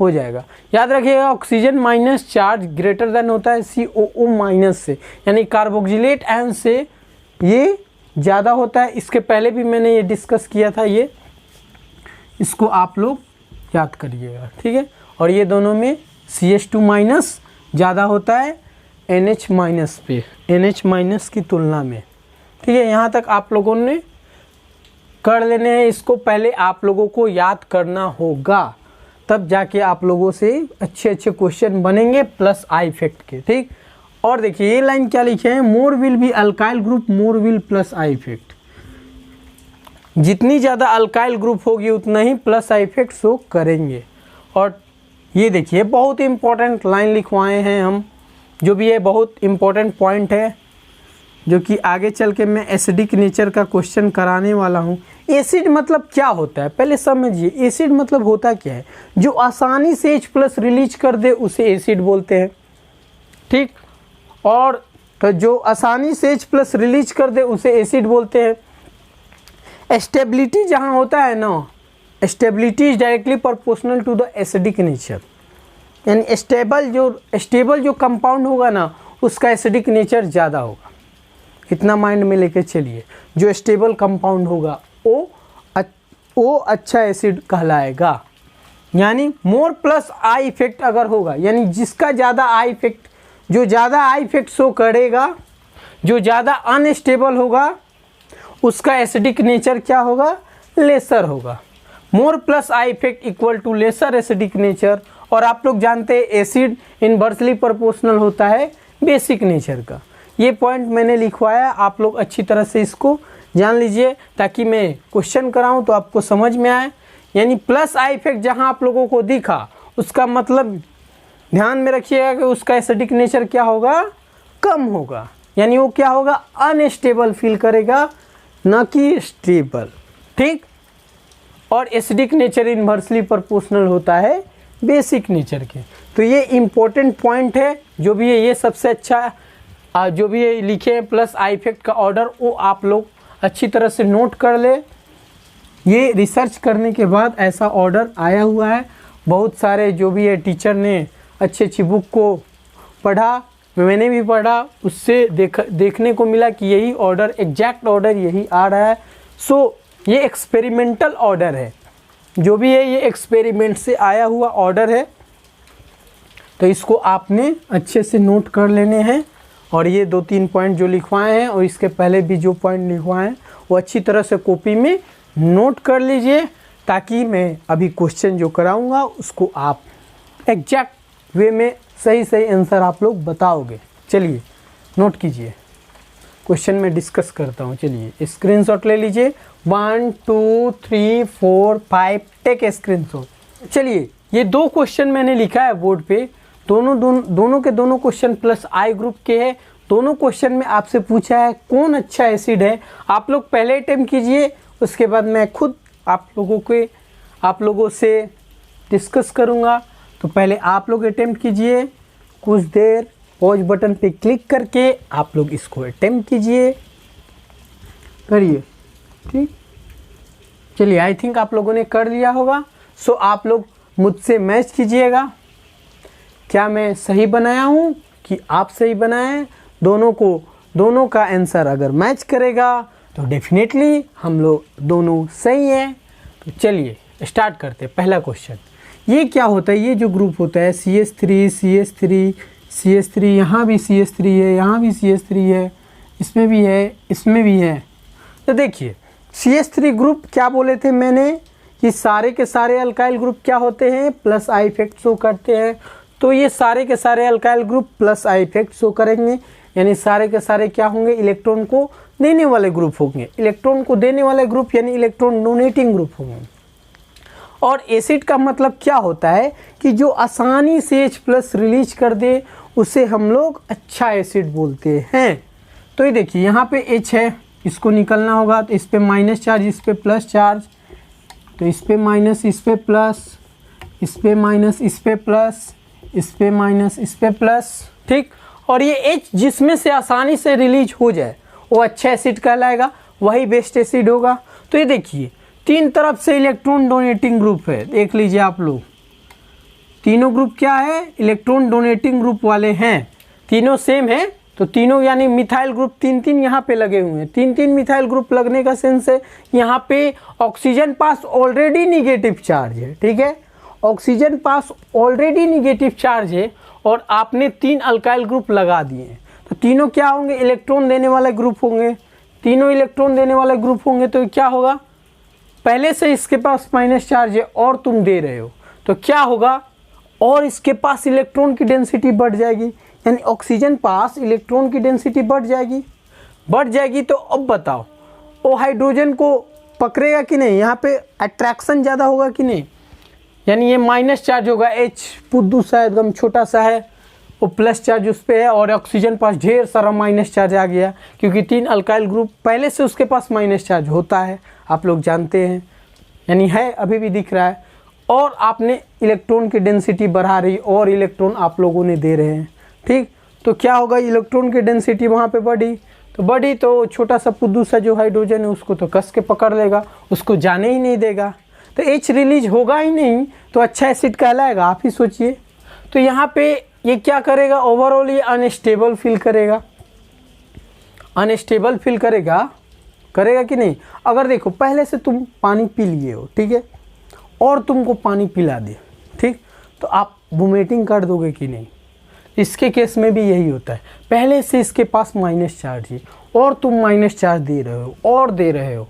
हो जाएगा। याद रखिएगा, oxygen minus charge greater than होता है COO माइनस से, यानी कार्बोक्सिलेट आयन से ये ज़्यादा होता है। इसके पहले भी मैंने ये डिस्कस किया था, ये इसको आप लोग याद करिएगा। ठीक है, और ये दोनों में CH2 माइनस ज़्यादा होता है NH माइनस पे, NH माइनस की तुलना में। ठीक है, यहाँ तक आप लोगों ने कर लेने हैं। इसको पहले आप लोगों को याद करना होगा, तब जाके आप लोगों से अच्छे क्वेश्चन बनेंगे प्लस आई इफेक्ट के। ठीक, और देखिए ये लाइन क्या लिखे हैं? More will be alkyl group, more will plus I effect. जितनी ज़्यादा अल्काइल ग्रुप होगी उतना ही प्लस आई इफेक्ट शो करेंगे। और ये देखिए बहुत इंपॉर्टेंट लाइन लिखवाए हैं हम, जो भी है बहुत इंपॉर्टेंट पॉइंट है, जो कि आगे चल के मैं एसिडिक नेचर का क्वेश्चन कराने वाला हूँ। एसिड मतलब क्या होता है पहले समझिए। एसिड मतलब होता क्या है? जो आसानी से H+ रिलीज कर दे उसे एसिड बोलते हैं। ठीक, और तो जो आसानी से H+ रिलीज कर दे उसे एसिड बोलते हैं। स्टेबिलिटी जहाँ होता है ना, stability is directly proportional to the acidic nature, यानी स्टेबल जो कंपाउंड होगा ना उसका एसिडिक नेचर ज़्यादा होगा। इतना माइंड में लेके चलिए, जो स्टेबल कंपाउंड होगा वो अच्छा एसिड कहलाएगा। यानी मोर प्लस आई इफेक्ट अगर होगा, यानी जिसका ज़्यादा आई इफेक्ट, जो ज़्यादा आई इफेक्ट शो करेगा, जो ज़्यादा अनस्टेबल होगा उसका एसिडिक नेचर क्या होगा? लेसर होगा। More plus I effect equal to lesser acidic nature. और आप लोग जानते हैं एसिड इनवर्सली प्रोपोर्शनल होता है बेसिक नेचर का। ये पॉइंट मैंने लिखवाया, आप लोग अच्छी तरह से इसको जान लीजिए ताकि मैं क्वेश्चन कराऊं तो आपको समझ में आए। यानी प्लस आई इफेक्ट जहां आप लोगों को दिखा उसका मतलब ध्यान में रखिएगा कि उसका एसिडिक नेचर क्या होगा? कम होगा। यानी वो क्या होगा? अनस्टेबल फील करेगा, न कि स्टेबल। ठीक, और एसिडिक नेचर इनवर्सली प्रोपोर्शनल होता है बेसिक नेचर के। तो ये इम्पोर्टेंट पॉइंट है, जो भी है ये सबसे अच्छा जो भी ये लिखे हैं प्लस आई इफेक्ट का ऑर्डर, वो आप लोग अच्छी तरह से नोट कर ले। ये रिसर्च करने के बाद ऐसा ऑर्डर आया हुआ है। बहुत सारे जो भी है टीचर ने अच्छी बुक को पढ़ा, मैंने भी पढ़ा, उससे देखने को मिला कि यही ऑर्डर, एग्जैक्ट ऑर्डर यही आ रहा है। सो ये एक्सपेरिमेंटल ऑर्डर है, जो भी है ये एक्सपेरिमेंट से आया हुआ ऑर्डर है। तो इसको आपने अच्छे से नोट कर लेने हैं। और ये 2-3 पॉइंट जो लिखवाए हैं और इसके पहले भी जो पॉइंट लिखवाए हैं वो अच्छी तरह से कॉपी में नोट कर लीजिए, ताकि मैं अभी क्वेश्चन जो कराऊंगा उसको आप एग्जैक्ट वे में सही आंसर आप लोग बताओगे। चलिए नोट कीजिए। क्वेश्चन में डिस्कस करता हूँ। चलिए स्क्रीनशॉट ले लीजिए, 1 2 3 4 5 टेक स्क्रीनशॉट। चलिए ये 2 क्वेश्चन मैंने लिखा है बोर्ड पे, दोनों के दोनों क्वेश्चन प्लस आई ग्रुप के हैं। दोनों क्वेश्चन में आपसे पूछा है कौन अच्छा एसिड है। आप लोग पहले अटेम्प्ट कीजिए, उसके बाद मैं खुद आप लोगों से डिस्कस करूँगा। तो पहले आप लोग अटेम्प्ट कीजिए, कुछ देर पॉज बटन पे क्लिक करके आप लोग इसको अटेम्प्ट कीजिए, करिए। ठीक, चलिए आई थिंक आप लोगों ने कर लिया होगा। सो आप लोग मुझसे मैच कीजिएगा, क्या मैं सही बनाया हूँ कि आप सही बनाए। दोनों का आंसर अगर मैच करेगा तो डेफिनेटली हम लोग दोनों सही हैं। तो चलिए स्टार्ट करते हैं। पहला क्वेश्चन, ये क्या होता है, ये जो ग्रुप होता है CH3 CH3 CH3, यहाँ भी CH3 है, यहाँ भी CH3 है, इसमें भी है, इसमें भी है। तो देखिए CH3 ग्रुप क्या बोले थे मैंने कि सारे के सारे अल्काइल ग्रुप क्या होते हैं, प्लस आई इफेक्ट शो करते हैं। तो ये सारे के सारे alkyl group plus I effect show करेंगे, यानी सारे के सारे क्या होंगे, इलेक्ट्रॉन को देने वाले ग्रुप होंगे। इलेक्ट्रॉन को देने वाले ग्रुप यानी इलेक्ट्रॉन डोनेटिंग ग्रुप होंगे। और एसिड का मतलब क्या होता है कि जो आसानी से H+ रिलीज कर दे उसे हम लोग अच्छा एसिड बोलते हैं। तो ये देखिए यहाँ पे H है, इसको निकलना होगा, तो इस पे माइनस चार्ज, इस पे प्लस चार्ज, तो इस पे माइनस, इस पे प्लस, इस पे माइनस, इस पे प्लस, इस पे माइनस, इस पे प्लस। ठीक, और ये H जिसमें से आसानी से रिलीज हो जाए वो अच्छा एसिड कहलाएगा, वही बेस्ट एसिड होगा। तो ये देखिए 3 तरफ से इलेक्ट्रॉन डोनेटिंग ग्रुप है, देख लीजिए आप लोग, तीनों ग्रुप क्या है, इलेक्ट्रॉन डोनेटिंग ग्रुप वाले हैं, तीनों सेम है। तो तीनों यानी मिथाइल ग्रुप 3 यहाँ पे लगे हुए हैं। 3 मिथाइल ग्रुप लगने का सेंस है यहाँ पे ऑक्सीजन पास ऑलरेडी निगेटिव चार्ज है। ठीक है, ऑक्सीजन पास ऑलरेडी निगेटिव चार्ज है और आपने 3 अल्काइल ग्रुप लगा दिए हैं। तो तीनों क्या होंगे, इलेक्ट्रॉन देने वाले ग्रुप होंगे, तीनों इलेक्ट्रॉन देने वाले ग्रुप होंगे। तो क्या होगा, पहले से इसके पास माइनस चार्ज है और तुम दे रहे हो, तो क्या होगा, और इसके पास इलेक्ट्रॉन की डेंसिटी बढ़ जाएगी, यानी ऑक्सीजन पास इलेक्ट्रॉन की डेंसिटी बढ़ जाएगी। तो अब बताओ वो हाइड्रोजन को पकड़ेगा कि नहीं, यहाँ पे अट्रैक्शन ज़्यादा होगा कि नहीं, यानी ये माइनस चार्ज होगा, H पुद्दू सा एकदम छोटा सा है, वो प्लस चार्ज उस पर है और ऑक्सीजन पास ढेर सारा माइनस चार्ज आ गया, क्योंकि 3 अल्काइल ग्रुप पहले से उसके पास माइनस चार्ज होता है, आप लोग जानते हैं, यानी है, अभी भी दिख रहा है। और आपने इलेक्ट्रॉन की डेंसिटी बढ़ा रही और इलेक्ट्रॉन आप लोगों ने दे रहे हैं। ठीक, तो क्या होगा, इलेक्ट्रॉन की डेंसिटी वहाँ पे बढ़ी तो छोटा सा पुद्दू सा जो हाइड्रोजन है उसको तो कस के पकड़ लेगा, उसको जाने ही नहीं देगा, तो H रिलीज होगा ही नहीं, तो अच्छा एसिड कहलाएगा। आप ही सोचिए। तो यहाँ पे ये क्या करेगा, ओवरऑल ये अनस्टेबल फील करेगा, करेगा कि नहीं। अगर देखो पहले से तुम पानी पी लिए हो, ठीक है, और तुमको पानी पिला दे, ठीक, तो आप वोमिटिंग कर दोगे कि नहीं। इसके केस में भी यही होता है, पहले से इसके पास माइनस चार्ज है और तुम माइनस चार्ज दे रहे हो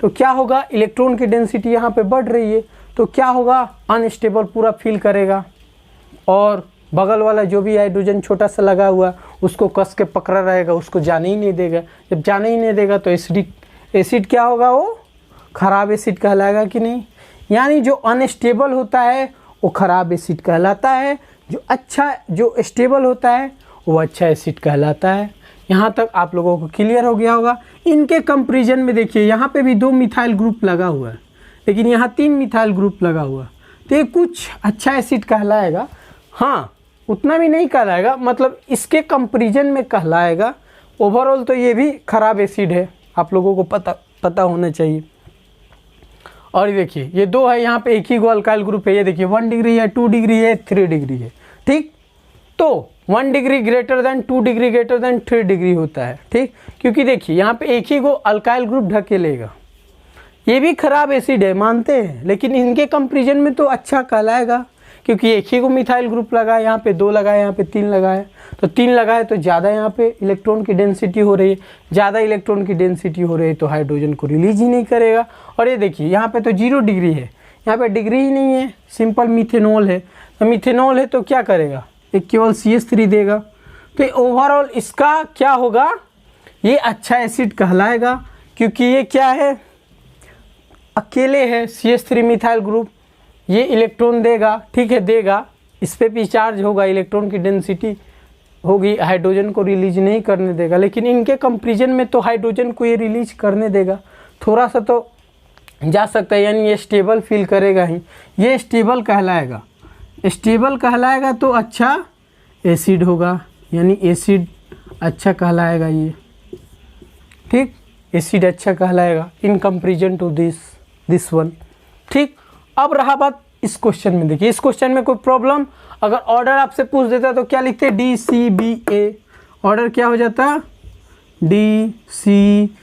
तो क्या होगा, इलेक्ट्रॉन की डेंसिटी यहाँ पे बढ़ रही है, तो क्या होगा, अनस्टेबल पूरा फील करेगा और बगल वाला जो भी हाइड्रोजन छोटा सा लगा हुआ उसको कस के पकड़ा रहेगा, उसको जाने ही नहीं देगा। जब जाने ही नहीं देगा तो एसिड क्या होगा, वो खराब एसिड कहलाएगा कि नहीं। यानी जो अनस्टेबल होता है वो खराब एसिड कहलाता है, जो स्टेबल होता है वो अच्छा एसिड कहलाता है। यहाँ तक आप लोगों को क्लियर हो गया होगा। इनके कंपैरिजन में देखिए यहाँ पे भी 2 मिथाइल ग्रुप लगा हुआ है, लेकिन यहाँ 3 मिथाइल ग्रुप लगा हुआ है, तो ये कुछ अच्छा एसिड कहलाएगा। हाँ, उतना भी नहीं कहलाएगा, मतलब इसके कंपैरिजन में कहलाएगा। ओवरऑल तो ये भी खराब एसिड है, आप लोगों को पता होना चाहिए। और देखिए ये 2 है, यहाँ पे एक ही गो अल्काइल ग्रुप है, ये देखिए 1 डिग्री है, 2 डिग्री है, 3 डिग्री है। ठीक, तो 1 degree greater than 2 degree greater than 3 degree होता है। ठीक, क्योंकि देखिए यहाँ पे एक ही गो अल्काइल ग्रुप ढकेलेगा, ये भी खराब एसिड है मानते हैं, लेकिन इनके कंपैरिजन में तो अच्छा कहलाएगा, क्योंकि एक ही को मिथाइल ग्रुप लगा है, यहाँ पे 2 लगा है, यहाँ पे 3 लगा है, तो 3 लगा है तो ज़्यादा यहाँ पे इलेक्ट्रॉन की डेंसिटी हो रही है, ज़्यादा इलेक्ट्रॉन की डेंसिटी हो रही है तो हाइड्रोजन को रिलीज ही नहीं करेगा। और ये देखिए यहाँ पे तो 0 डिग्री है, यहाँ पे डिग्री ही नहीं है, सिंपल मिथेनॉल है, तो मिथेनॉल है तो क्या करेगा, एक केवल CH3 देगा। तो ओवरऑल इसका क्या होगा, ये अच्छा एसिड कहलाएगा, क्योंकि ये क्या है, अकेले है CH3 मिथाइल ग्रुप, ये इलेक्ट्रॉन देगा, ठीक है देगा, इस पे भी चार्ज होगा, इलेक्ट्रॉन की डेंसिटी होगी, हाइड्रोजन को रिलीज नहीं करने देगा, लेकिन इनके कंपैरिजन में तो हाइड्रोजन को ये रिलीज करने देगा, थोड़ा सा तो जा सकता है, यानी ये स्टेबल फील करेगा ही, ये स्टेबल कहलाएगा। स्टेबल कहलाएगा तो अच्छा एसिड होगा, यानी एसिड अच्छा कहलाएगा ये, ठीक, एसिड अच्छा कहलाएगा in comparison to this one, ठीक। अब रहा बात इस क्वेश्चन में, देखिए इस क्वेश्चन में कोई प्रॉब्लम, अगर ऑर्डर आपसे पूछ देता तो क्या लिखते, DCBA, ऑर्डर क्या हो जाता, DCBA,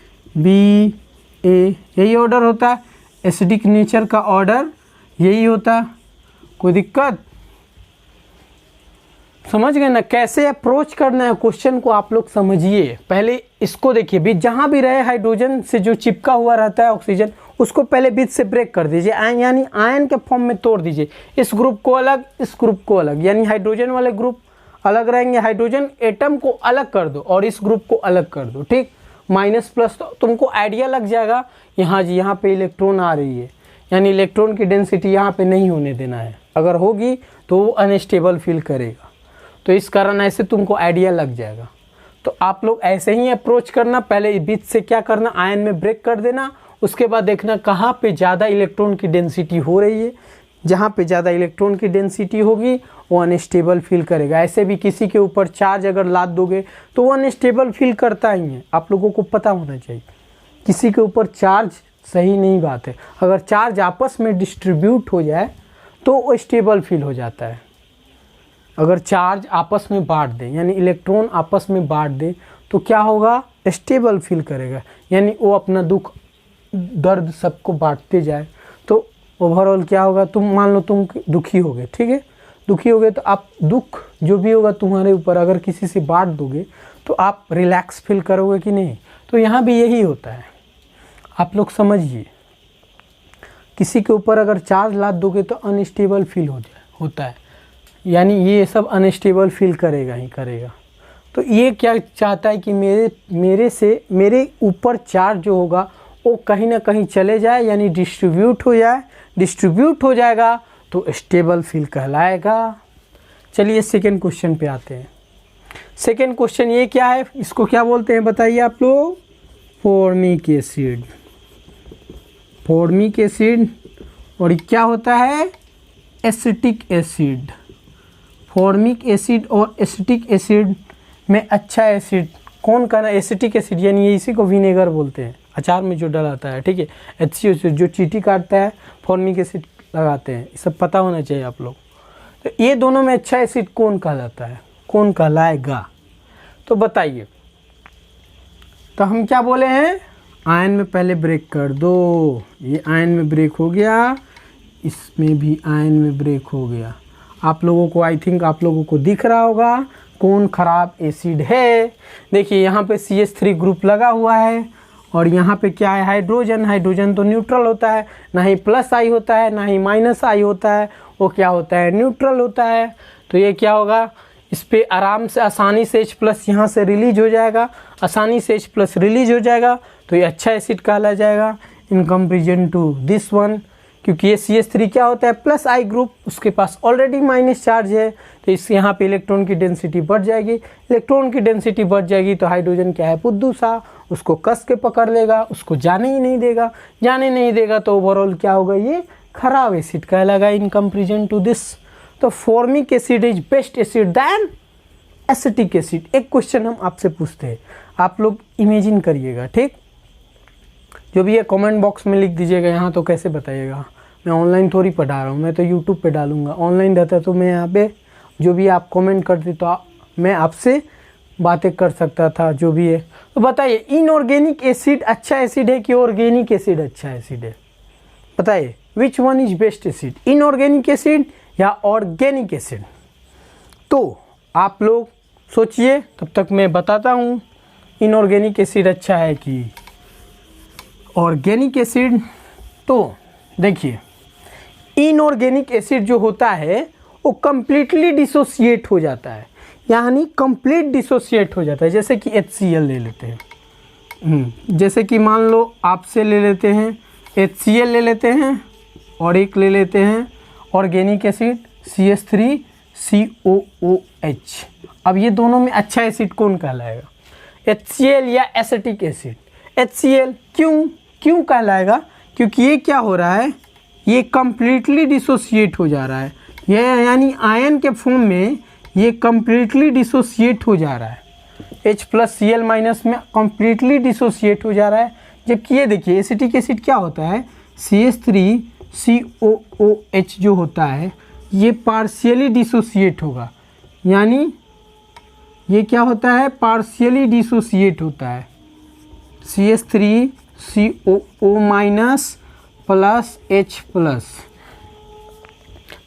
यही ऑर्डर होता है, एसिडिक नेचर का ऑर्डर यही होता। कोई दिक्कत, समझ गए ना कैसे अप्रोच करना है क्वेश्चन को, आप लोग समझिए। पहले इसको देखिए, बीच जहाँ भी रहे हाइड्रोजन से जो चिपका हुआ रहता है ऑक्सीजन, उसको पहले बीच से ब्रेक कर दीजिए, यानी आयन के फॉर्म में तोड़ दीजिए, इस ग्रुप को अलग, इस ग्रुप को अलग, यानी हाइड्रोजन वाले ग्रुप अलग रहेंगे, हाइड्रोजन एटम को अलग कर दो और इस ग्रुप को अलग कर दो, ठीक। माइनस प्लस, तो तुमको आइडिया लग जाएगा, यहाँ जी यहाँ पे इलेक्ट्रॉन आ रही है, यानी इलेक्ट्रॉन की डेंसिटी यहाँ पे नहीं होने देना है, अगर होगी तो वो अनस्टेबल फील करेगा, तो इस कारण ऐसे तुमको आइडिया लग जाएगा। तो आप लोग ऐसे ही अप्रोच करना, पहले बीच से क्या करना, आयन में ब्रेक कर देना, उसके बाद देखना कहाँ पे ज़्यादा इलेक्ट्रॉन की डेंसिटी हो रही है, जहाँ पे ज़्यादा इलेक्ट्रॉन की डेंसिटी होगी वो अनस्टेबल फील करेगा। ऐसे भी किसी के ऊपर चार्ज अगर लाद दोगे तो वो अनस्टेबल फील करता ही है, आप लोगों को पता होना चाहिए। किसी के ऊपर चार्ज सही नहीं बात है, अगर चार्ज आपस में डिस्ट्रीब्यूट हो जाए तो वो स्टेबल फील हो जाता है। अगर चार्ज आपस में बांट दें, यानी इलेक्ट्रॉन आपस में बांट दें, तो क्या होगा, स्टेबल फील करेगा, यानी वो अपना दुख दर्द सबको बांटते जाए, तो ओवरऑल क्या होगा, तुम मान लो तुम दुखी हो गए, ठीक है, दुखी हो गए तो आप दुख जो भी होगा तुम्हारे ऊपर अगर किसी से बांट दोगे तो आप रिलैक्स फील करोगे कि नहीं। तो यहाँ भी यही होता है, आप लोग समझिए, किसी के ऊपर अगर चार्ज लाद दोगे तो अनस्टेबल फील होता है, यानी ये सब अनस्टेबल फील करेगा ही करेगा। तो ये क्या चाहता है कि मेरे ऊपर चार्ज जो होगा वो कहीं ना कहीं चले जाए, यानी डिस्ट्रीब्यूट हो जाए, डिस्ट्रीब्यूट हो जाएगा तो स्टेबल फील कहलाएगा। चलिए सेकेंड क्वेश्चन पे आते हैं। सेकेंड क्वेश्चन ये क्या है, इसको क्या बोलते हैं बताइए आप लोग, फॉर्मिक एसिड। फॉर्मिक एसिड, और ये क्या होता है, एसिटिक एसिड। फॉर्मिक एसिड और एसिटिक एसिड में अच्छा एसिड कौन का ना, एसिटिक एसिड, यानी इसी को विनेगर बोलते हैं, अचार में जो डलाता है, ठीक है, HCO जो चींटी काटता है फॉर्मिक एसिड लगाते हैं, ये सब पता होना चाहिए आप लोग। तो ये दोनों में अच्छा एसिड कौन कहलाता है, कौन कहलाएगा, तो बताइए। तो हम क्या बोले हैं, आयन में पहले ब्रेक कर दो, ये आयन में ब्रेक हो गया, इसमें भी आयन में ब्रेक हो गया। आप लोगों को आई थिंक आप लोगों को दिख रहा होगा कौन खराब एसिड है। देखिए यहाँ पे CH3 ग्रुप लगा हुआ है और यहाँ पे क्या है, हाइड्रोजन। हाइड्रोजन तो न्यूट्रल होता है, ना ही प्लस आई होता है ना ही माइनस आई होता है, वो क्या होता है, न्यूट्रल होता है। तो ये क्या होगा, इस पे आराम से आसानी से H+ यहाँ से रिलीज हो जाएगा, आसानी से H+ रिलीज हो जाएगा, तो ये अच्छा एसिड कहला जाएगा in comparison to this one. क्योंकि ये CH3 क्या होता है, प्लस आई ग्रुप, उसके पास ऑलरेडी माइनस चार्ज है, तो इस यहाँ पे इलेक्ट्रॉन की डेंसिटी बढ़ जाएगी। इलेक्ट्रॉन की डेंसिटी बढ़ जाएगी तो हाइड्रोजन क्या है, बुद्धू सा, उसको कस के पकड़ लेगा, उसको जाने ही नहीं देगा। जाने नहीं देगा तो ओवरऑल क्या होगा, ये खराब एसिड कहलाएगा इन कंपेरिजन टू दिस। तो formic acid is best acid than acetic acid. एक क्वेश्चन हम आपसे पूछते हैं, आप लोग इमेजिन करिएगा, ठीक, जो भी है कमेंट बॉक्स में लिख दीजिएगा। यहाँ तो कैसे बताइएगा, मैं ऑनलाइन थोड़ी पढ़ा रहा हूँ, मैं तो यूट्यूब पे डालूंगा। ऑनलाइन रहता तो मैं यहाँ पे जो भी आप कमेंट करते तो मैं आपसे बातें कर सकता था, जो भी है। तो बताइए, इनऑर्गेनिक एसिड अच्छा एसिड है कि ऑर्गेनिक एसिड अच्छा एसिड है, बताइए which one is best acid, inorganic acid या ऑर्गेनिक एसिड। तो आप लोग सोचिए, तब तक मैं बताता हूँ इनऑर्गेनिक एसिड अच्छा है कि ऑर्गेनिक एसिड। तो देखिए, इनऑर्गेनिक एसिड जो होता है वो कंप्लीटली डिसोसिएट हो जाता है, यानी कंप्लीट डिसोसिएट हो जाता है। जैसे कि HCl ले लेते हैं, जैसे कि मान लो आपसे ले लेते हैं HCl ले लेते हैं और एक ले लेते हैं ऑर्गेनिक एसिड CH3COOH। अब ये दोनों में अच्छा एसिड कौन कहलाएगा, HCl या एसिटिक एसिड? HCl क्यों कहलाएगा? क्योंकि ये क्या हो रहा है, ये कम्प्लीटली डिसोसिएट हो जा रहा है, ये यानी आयन के फॉर्म में ये कम्प्लीटली डिसोसिएट हो जा रहा है, H+Cl- में कम्प्लीटली डिसोसिएट हो जा रहा है। जबकि ये देखिए एसिटिक एसिड क्या होता है, CH3COOH जो होता है ये पार्शियली डिसोसिएट होगा, यानी ये क्या होता है, पार्शियली डिसोसिएट होता है CH3COO- प्लस H+।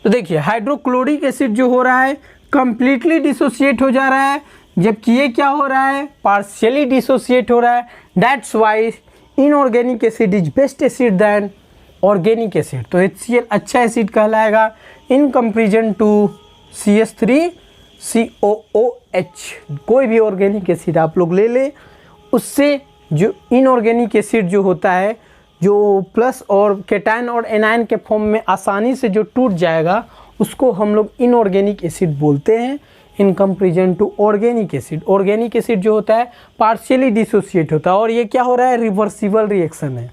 तो देखिए हाइड्रोक्लोरिक एसिड जो हो रहा है कंप्लीटली डिसोसिएट हो जा रहा है, जबकि ये क्या हो रहा है, पार्शियली डिसोसिएट हो रहा है। That's why inorganic acid is best acid than organic acid. तो HCl अच्छा एसिड कहलाएगा इन कंपेरिजन टू CH3COOH। कोई भी ऑर्गेनिक एसिड आप लोग ले ले, उससे जो इनऑर्गेनिक एसिड जो होता है, जो प्लस और केटायन और एनायन के फॉर्म में आसानी से जो टूट जाएगा, उसको हम लोग इनऑर्गेनिक एसिड बोलते हैं in comparison to organic acid. Organic acid जो होता है पार्शियली डिसोसिएट होता है, और ये क्या हो रहा है, रिवर्सिबल रिएक्शन है।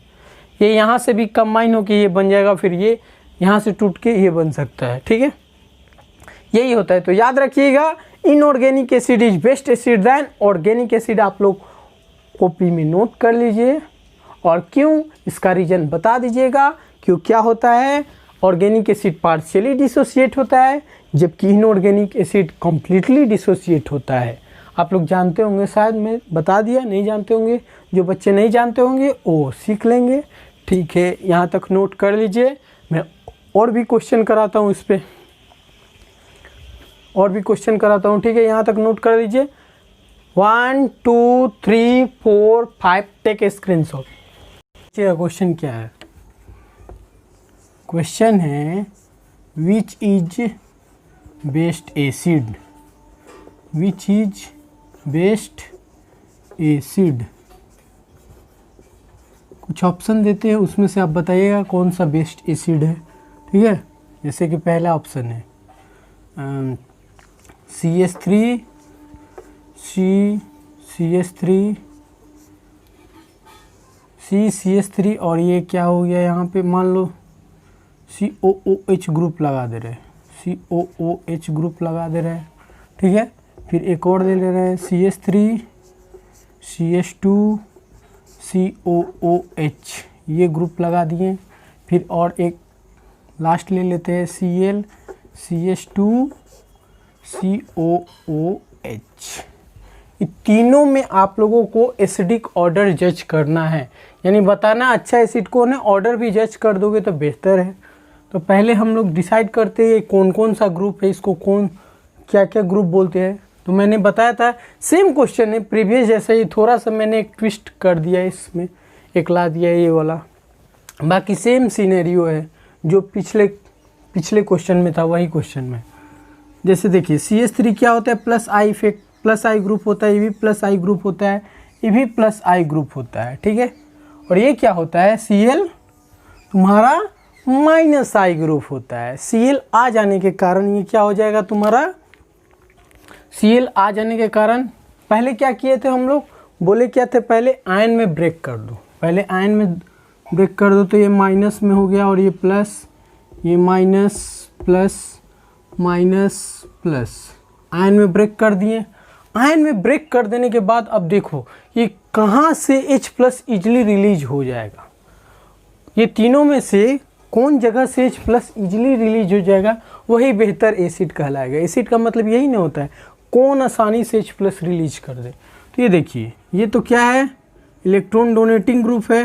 ये यहाँ से भी कंबाइन होकर ये बन जाएगा, फिर ये यहाँ से टूट के ये बन सकता है, ठीक है, यही होता है। तो याद रखिएगा inorganic acid is best acid than organic acid. आप लोग कॉपी में नोट कर लीजिए, और क्यों इसका रीजन बता दीजिएगा। क्यों क्या होता है, ऑर्गेनिक एसिड पार्शियली डिसोसिएट होता है, जबकि इनऑर्गेनिक एसिड कम्प्लीटली डिसोसिएट होता है। आप लोग जानते होंगे, शायद मैं बता दिया, नहीं जानते होंगे, जो बच्चे नहीं जानते होंगे वो सीख लेंगे, ठीक है। यहाँ तक नोट कर लीजिए, मैं और भी क्वेश्चन कराता हूँ, इस पर और भी क्वेश्चन कराता हूँ, ठीक है। यहाँ तक नोट कर लीजिए, 1 2 3 4 5 टेक ए स्क्रीनशॉट। क्वेश्चन क्या है, क्वेश्चन है which is best acid, which is best acid. कुछ ऑप्शन देते हैं, उसमें से आप बताइएगा कौन सा बेस्ट एसिड है, ठीक है। जैसे कि पहला ऑप्शन है CH3 CH3 और ये क्या हो गया, यहाँ पे मान लो COOH ग्रुप लगा दे रहे हैं, COOH ग्रुप लगा दे रहे हैं, ठीक है। फिर एक और दे ले रहे हैं CH3 CH2 COOH, ये ग्रुप लगा दिए। फिर और एक लास्ट ले लेते हैं Cl CH2 COOH। ये तीनों में आप लोगों को एसिडिक ऑर्डर जज करना है, यानी बताना अच्छा एसिड कौन है। ऑर्डर भी जज कर दोगे तो बेहतर है। तो पहले हम लोग डिसाइड करते हैं कौन कौन सा ग्रुप है, इसको कौन क्या क्या ग्रुप बोलते हैं। तो मैंने बताया था सेम क्वेश्चन है प्रीवियस जैसे ही, थोड़ा सा मैंने एक ट्विस्ट कर दिया, इसमें एक ला दिया ये वाला, बाकी सेम सीनेरियो है जो पिछले क्वेश्चन में था, वही क्वेश्चन में। जैसे देखिए CH3 क्या होता है, plus I effect, plus I group होता है, ये भी प्लस आई ग्रुप होता है, ये भी प्लस आई ग्रुप होता है, ठीक है। और ये क्या होता है, Cl तुम्हारा माइनस आई ग्रुप होता है। Cl आ जाने के कारण ये क्या हो जाएगा तुम्हारा, Cl आ जाने के कारण पहले क्या किए थे हम लोग, बोले क्या थे, पहले आयन में ब्रेक कर दो, पहले आयन में ब्रेक कर दो, तो ये माइनस में हो गया और ये प्लस, ये minus plus minus plus, ion में ब्रेक कर दिए। आयन में ब्रेक कर देने के बाद अब देखो ये कहाँ से H+ इजली रिलीज हो जाएगा, ये तीनों में से कौन जगह से H+ इजली रिलीज हो जाएगा, वही बेहतर एसिड कहलाएगा। एसिड का मतलब यही ना होता है कौन आसानी से H+ रिलीज कर दे। तो ये देखिए, ये तो क्या है, इलेक्ट्रॉन डोनेटिंग ग्रुप है,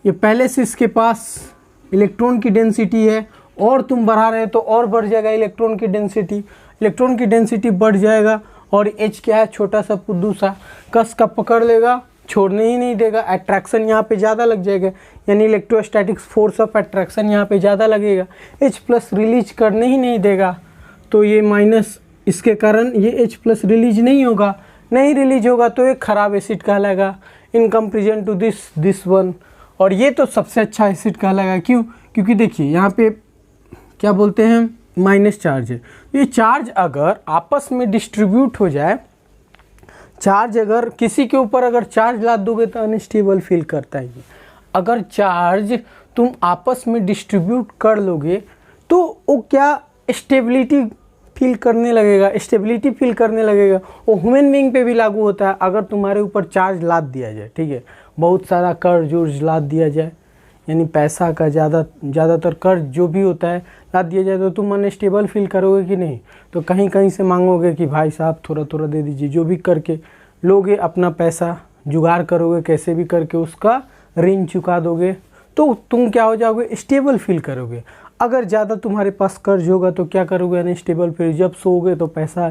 ये पहले से इसके पास इलेक्ट्रॉन की डेंसिटी है, और तुम बढ़ा रहे हो तो और बढ़ जाएगा इलेक्ट्रॉन की डेंसिटी, इलेक्ट्रॉन की डेंसिटी बढ़ जाएगा, और H क्या है, छोटा सा पुद्दू सा, कस का पकड़ लेगा, छोड़ने ही नहीं देगा, अट्रैक्शन यहाँ पे ज़्यादा लग जाएगा, यानी इलेक्ट्रोस्टैटिक फोर्स ऑफ अट्रैक्शन यहाँ पे ज़्यादा लगेगा, H+ रिलीज करने ही नहीं देगा। तो ये माइनस, इसके कारण ये H+ रिलीज नहीं होगा, नहीं रिलीज होगा तो एक ख़राब एसिड कहलाएगा। In comparison to this one. और ये तो सबसे अच्छा एसिड कहलाएगा। क्यों? क्योंकि देखिए यहाँ पे क्या बोलते हैं, माइनस चार्ज है। ये चार्ज अगर आपस में डिस्ट्रीब्यूट हो जाए, चार्ज अगर किसी के ऊपर अगर चार्ज लाद दोगे तो अनस्टेबल फील करता है ये। अगर चार्ज तुम आपस में डिस्ट्रीब्यूट कर लोगे तो वो क्या स्टेबिलिटी फील करने लगेगा, स्टेबिलिटी फील करने लगेगा। वो ह्यूमन बीइंग पे भी लागू होता है। अगर तुम्हारे ऊपर चार्ज लाद दिया जाए, ठीक है, बहुत सारा कर्ज उर्ज लाद दिया जाए, यानी पैसा का ज़्यादातर कर्ज जो भी होता है लाद दिया जाए, तो तुम अनस्टेबल फील करोगे कि नहीं? तो कहीं कहीं से मांगोगे कि भाई साहब थोड़ा थोड़ा दे दीजिए, जो भी करके लोगे, अपना पैसा जुगाड़ करोगे, कैसे भी करके उसका ऋण चुका दोगे, तो तुम क्या हो जाओगे, स्टेबल फील करोगे। अगर ज़्यादा तुम्हारे पास कर्ज होगा तो क्या करोगे, अनस्टेबल फील। जब सोओगे तो पैसा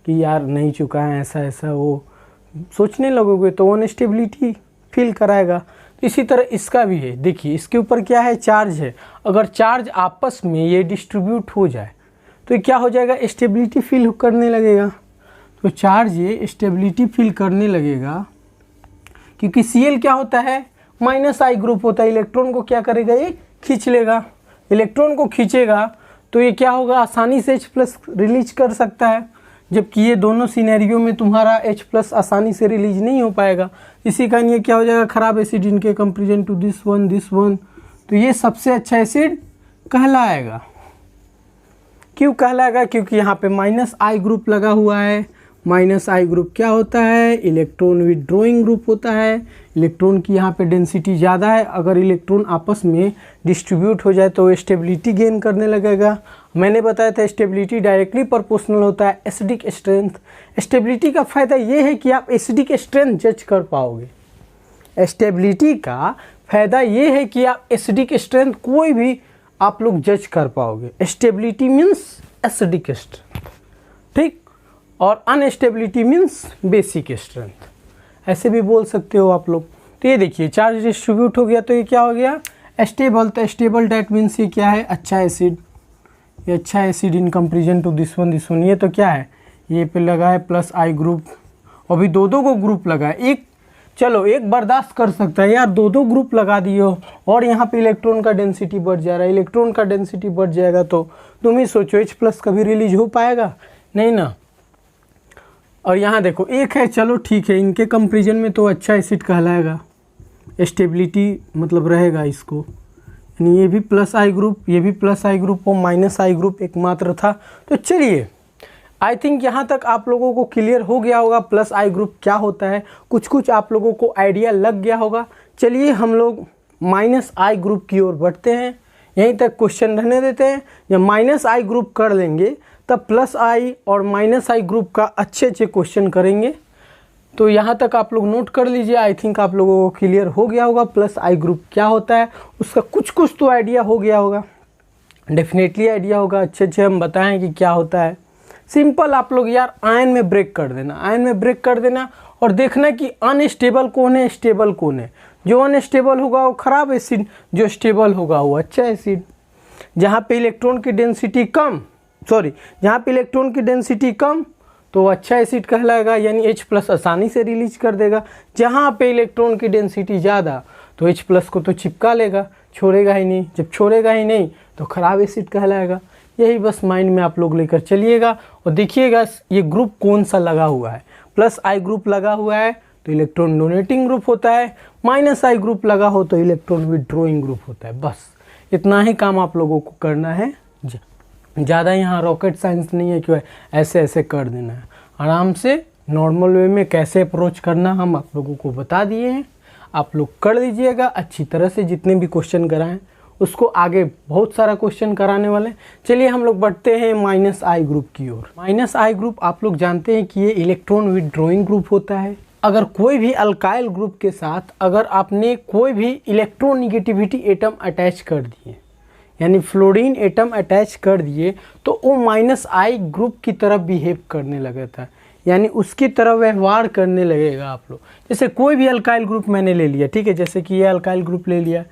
कि यार नहीं चुका है, ऐसा ऐसा वो सोचने लगोगे, तो अनस्टेबिलिटी फील कराएगा। इसी तरह इसका भी है। देखिए इसके ऊपर क्या है, चार्ज है। अगर चार्ज आपस में ये डिस्ट्रीब्यूट हो जाए तो क्या हो जाएगा, स्टेबिलिटी फील करने लगेगा। तो चार्ज ये स्टेबिलिटी फील करने लगेगा, क्योंकि Cl क्या होता है, माइनस आई ग्रुप होता है। इलेक्ट्रॉन को क्या करेगा, ये खींच लेगा। इलेक्ट्रॉन को खींचेगा तो ये क्या होगा, आसानी से H+ रिलीज कर सकता है, जबकि ये दोनों सिनेरियो में तुम्हारा H+ आसानी से रिलीज नहीं हो पाएगा। इसी कारण ये क्या हो जाएगा, खराब एसिड इनके कंपेरिजन टू दिस वन। तो ये सबसे अच्छा एसिड कहलाएगा। क्यों कहलाएगा? क्योंकि यहाँ पे माइनस आई ग्रुप लगा हुआ है। माइनस आई ग्रुप क्या होता है, इलेक्ट्रॉन विथड्रॉइंग ग्रुप होता है। इलेक्ट्रॉन की यहाँ पे डेंसिटी ज़्यादा है। अगर इलेक्ट्रॉन आपस में डिस्ट्रीब्यूट हो जाए तो स्टेबिलिटी गेन करने लगेगा। मैंने बताया था स्टेबिलिटी डायरेक्टली प्रोपोर्शनल होता है एसिडिक स्ट्रेंथ। स्टेबिलिटी का फ़ायदा ये है कि आप एसिडिक स्ट्रेंथ जज कर पाओगे। स्टेबिलिटी का फ़ायदा ये है कि आप एसिडिक स्ट्रेंथ कोई भी आप लोग जज कर पाओगे। स्टेबिलिटी मीन्स एसिडिक स्ट्रेंथ, ठीक, और अनस्टेबिलिटी मीन्स बेसिक स्ट्रेंथ, ऐसे भी बोल सकते हो आप लोग। तो ये देखिए चार्ज डिस्ट्रीब्यूट हो गया तो ये क्या हो गया, स्टेबल। तो स्टेबल डैट मीन्स ये क्या है, अच्छा एसिड। ये अच्छा acid in comparison to this one. ये तो क्या है, ये पे लगा है प्लस आई ग्रुप। अभी दो को ग्रुप लगा है। एक चलो एक बर्दाश्त कर सकता है यार, दो ग्रुप लगा दिए हो और यहाँ पे इलेक्ट्रॉन का डेंसिटी बढ़ जा रहा है। इलेक्ट्रॉन का डेंसिटी बढ़ जाएगा तो तुम ही सोचो H+ कभी रिलीज हो पाएगा, नहीं ना। और यहाँ देखो एक है, चलो ठीक है, इनके कंपेरिजन में तो अच्छा एसिड कहलाएगा, स्टेबिलिटी मतलब रहेगा इसको। यानी ये भी प्लस आई ग्रुप, ये भी प्लस आई ग्रुप और माइनस आई ग्रुप एकमात्र था। तो चलिए आई थिंक यहाँ तक आप लोगों को क्लियर हो गया होगा प्लस आई ग्रुप क्या होता है। कुछ आप लोगों को आइडिया लग गया होगा। चलिए हम लोग माइनस आई ग्रुप की ओर बढ़ते हैं। यहीं तक क्वेश्चन रहने देते हैं। जब माइनस आई ग्रुप कर लेंगे तब प्लस आई और माइनस आई ग्रुप का अच्छे क्वेश्चन करेंगे। तो यहाँ तक आप लोग नोट कर लीजिए। आई थिंक आप लोगों को क्लियर हो गया होगा प्लस आई ग्रुप क्या होता है, उसका कुछ तो आइडिया हो गया होगा, डेफिनेटली आइडिया होगा। अच्छे हम बताएं कि क्या होता है। सिंपल आप लोग यार आयन में ब्रेक कर देना, आयन में ब्रेक कर देना और देखना कि अनस्टेबल कौन है, स्टेबल कौन है। जो अनस्टेबल होगा वो खराब एसिड, जो स्टेबल होगा वो अच्छा एसिड। जहाँ पे इलेक्ट्रॉन की डेंसिटी कम, जहाँ पे इलेक्ट्रॉन की डेंसिटी कम तो अच्छा एसिड कहलाएगा, यानी H+ आसानी से रिलीज कर देगा। जहाँ पे इलेक्ट्रॉन की डेंसिटी ज़्यादा तो H+ को तो चिपका लेगा, छोड़ेगा ही नहीं। जब छोड़ेगा ही नहीं तो खराब एसिड कहलाएगा। यही बस माइंड में आप लोग लेकर चलिएगा और देखिएगा ये ग्रुप कौन सा लगा हुआ है। प्लस आई ग्रुप लगा हुआ है तो इलेक्ट्रॉन डोनेटिंग ग्रुप होता है, माइनस आई ग्रुप लगा हो तो इलेक्ट्रॉन विथड्रॉइंग ग्रुप होता है। बस इतना ही काम आप लोगों को करना है। ज़्यादा यहाँ रॉकेट साइंस नहीं है कि ऐसे कर देना है। आराम से नॉर्मल वे में कैसे अप्रोच करना हम आप लोगों को बता दिए हैं। आप लोग कर लीजिएगा अच्छी तरह से। जितने भी क्वेश्चन कराएं उसको आगे बहुत सारा क्वेश्चन कराने वाले। चलिए हम लोग बढ़ते हैं माइनस आई ग्रुप की ओर। माइनस आई ग्रुप आप लोग जानते हैं कि ये इलेक्ट्रॉन विथड्रॉइंग ग्रुप होता है। अगर कोई भी अल्काइल ग्रुप के साथ अगर आपने कोई भी इलेक्ट्रोनिगेटिविटी एटम अटैच कर दिए, यानी फ्लोरीन एटम अटैच कर दिए, तो वो माइनस आई ग्रुप की तरफ बिहेव करने लगा था, यानी उसकी तरफ व्यवहार करने लगेगा आप लोग। जैसे कोई भी अल्काइल ग्रुप मैंने ले लिया, ठीक है, जैसे कि ये अल्काइल ग्रुप ले लिया,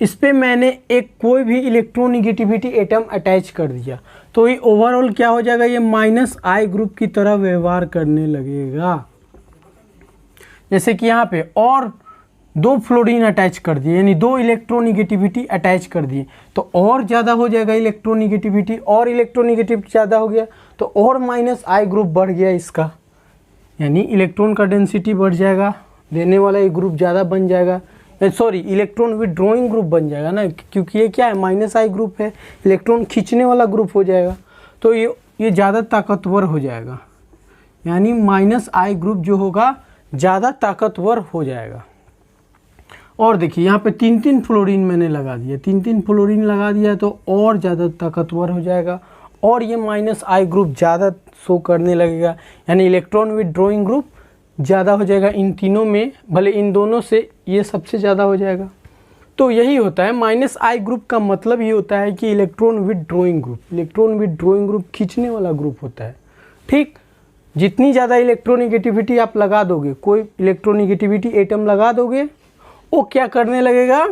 इस पे मैंने एक कोई भी इलेक्ट्रोनिगेटिविटी एटम अटैच कर दिया, तो ये ओवरऑल क्या हो जाएगा, ये माइनस आई ग्रुप की तरह व्यवहार करने लगेगा। जैसे कि यहाँ पे और 2 फ्लोरीन अटैच कर दिए, यानी 2 इलेक्ट्रोनिगेटिविटी अटैच कर दिए, तो और ज़्यादा हो जाएगा इलेक्ट्रोनिगेटिविटी, और इलेक्ट्रोनिगेटिविटी ज़्यादा हो गया तो और माइनस आई ग्रुप बढ़ गया इसका, यानी इलेक्ट्रॉन का डेंसिटी बढ़ जाएगा, देने वाला ये ग्रुप ज़्यादा बन जाएगा, सॉरी इलेक्ट्रॉन विड्रॉइंग ग्रुप बन जाएगा ना, क्योंकि ये क्या है, माइनस आई ग्रुप है, इलेक्ट्रॉन खींचने वाला ग्रुप हो जाएगा, तो ये ज़्यादा ताकतवर हो जाएगा, यानी माइनस आई ग्रुप जो होगा ज़्यादा ताकतवर हो जाएगा। और देखिए यहाँ पे 3-3 फ्लोरीन मैंने लगा दिया, 3-3 फ्लोरीन लगा दिया तो और ज़्यादा ताकतवर हो जाएगा, और ये माइनस आई ग्रुप ज़्यादा शो करने लगेगा, यानी इलेक्ट्रॉन विड्रॉइंग ग्रुप ज़्यादा हो जाएगा इन तीनों में, भले इन दोनों से ये सबसे ज़्यादा हो जाएगा। तो यही होता है माइनस आई ग्रुप का मतलब ये होता है कि इलेक्ट्रॉन विड्रॉइंग ग्रुप खींचने वाला ग्रुप होता है। ठीक, जितनी ज़्यादा इलेक्ट्रोनिगेटिविटी आप लगा दोगे, कोई इलेक्ट्रोनिगेटिविटी एटम लगा दोगे, वो क्या करने लगेगा,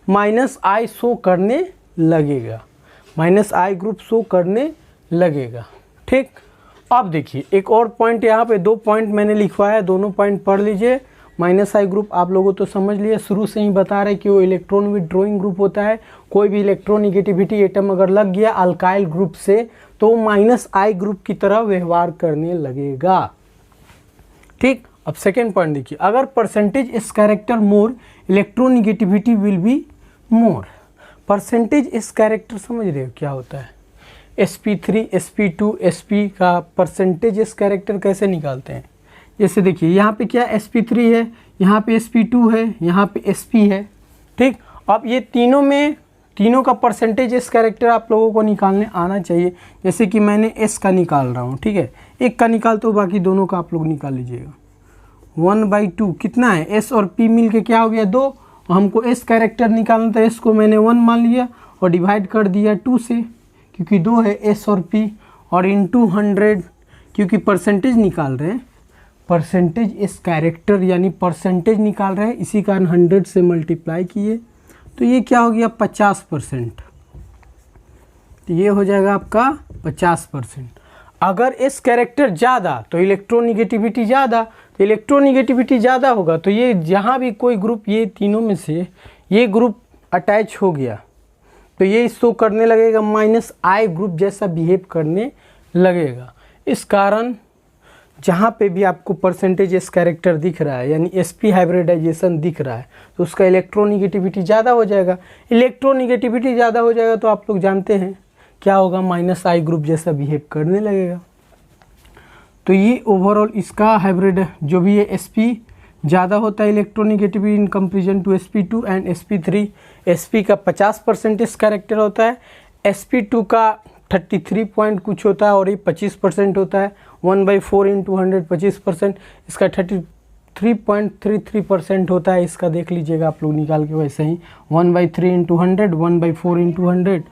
माइनस आई शो करने लगेगा, माइनस आई ग्रुप शो करने लगेगा। ठीक, अब देखिए एक और पॉइंट, यहाँ पे 2 पॉइंट मैंने लिखवाया, दोनों पॉइंट पढ़ लीजिए। माइनस आई ग्रुप आप लोगों तो समझ लिए, शुरू से ही बता रहे कि वो इलेक्ट्रॉन विड्रॉइंग ग्रुप होता है। कोई भी इलेक्ट्रोनिगेटिविटी एटम अगर लग गया अल्काइल ग्रुप से तो माइनस आई ग्रुप की तरह व्यवहार करने लगेगा। ठीक, अब सेकेंड पॉइंट देखिए, अगर परसेंटेज इस character more electronegativity will be more. Percentage इस कैरेक्टर समझ रहे हो क्या होता है, sp3 sp2 sp का परसेंटेज इस कैरेक्टर कैसे निकालते हैं। जैसे देखिए यहाँ पे क्या sp3 है, यहाँ पे sp2 है, यहाँ पे sp है। ठीक, अब ये तीनों का परसेंटेज इस कैरेक्टर आप लोगों को निकालने आना चाहिए। जैसे कि मैंने s का निकाल रहा हूँ, ठीक है, एक का निकालते हो, बाकी दोनों का आप लोग निकाल लीजिएगा। 1/2 कितना है, s और p मिल के क्या हो गया 2, हमको s कैरेक्टर निकालना था, s को मैंने 1 मान लिया और डिवाइड कर दिया 2 से, क्योंकि 2 है s और p, और इनटू 100, क्योंकि परसेंटेज निकाल रहे हैं, परसेंटेज इस कैरेक्टर यानी परसेंटेज निकाल रहे हैं, इसी कारण 100 से मल्टीप्लाई किए, तो ये क्या हो गया 50%, तो ये हो जाएगा आपका 50%। अगर इस कैरेक्टर ज़्यादा तो इलेक्ट्रोनिगेटिविटी ज़्यादा, तो इलेक्ट्रोनिगेटिविटी ज़्यादा होगा तो ये जहाँ भी कोई ग्रुप, ये तीनों में से ये ग्रुप अटैच हो गया तो ये शो करने लगेगा, माइनस आई ग्रुप जैसा बिहेव करने लगेगा। इस कारण जहाँ पे भी आपको परसेंटेज इस कैरेक्टर दिख रहा है, यानी sp हाइब्रिडाइजेशन दिख रहा है, तो उसका इलेक्ट्रोनिगेटिविटी ज़्यादा हो जाएगा। इलेक्ट्रोनिगेटिविटी ज़्यादा हो जाएगा तो आप लोग जानते हैं क्या होगा, माइनस आई ग्रुप जैसा बिहेव करने लगेगा। तो ये ओवरऑल इसका हाइब्रिड जो भी है sp ज़्यादा होता है electronegativity in comparison to sp2 and sp3। sp का 50% इस कैरेक्टर होता है, sp2 का 33 पॉइंट कुछ होता है और ये 25% होता है। 1/4 इंटू 100 25%, इसका 33.33% होता है, इसका देख लीजिएगा आप लोग निकाल के वैसे ही 1/3 इंटू 100, 1/4 इंटू 100।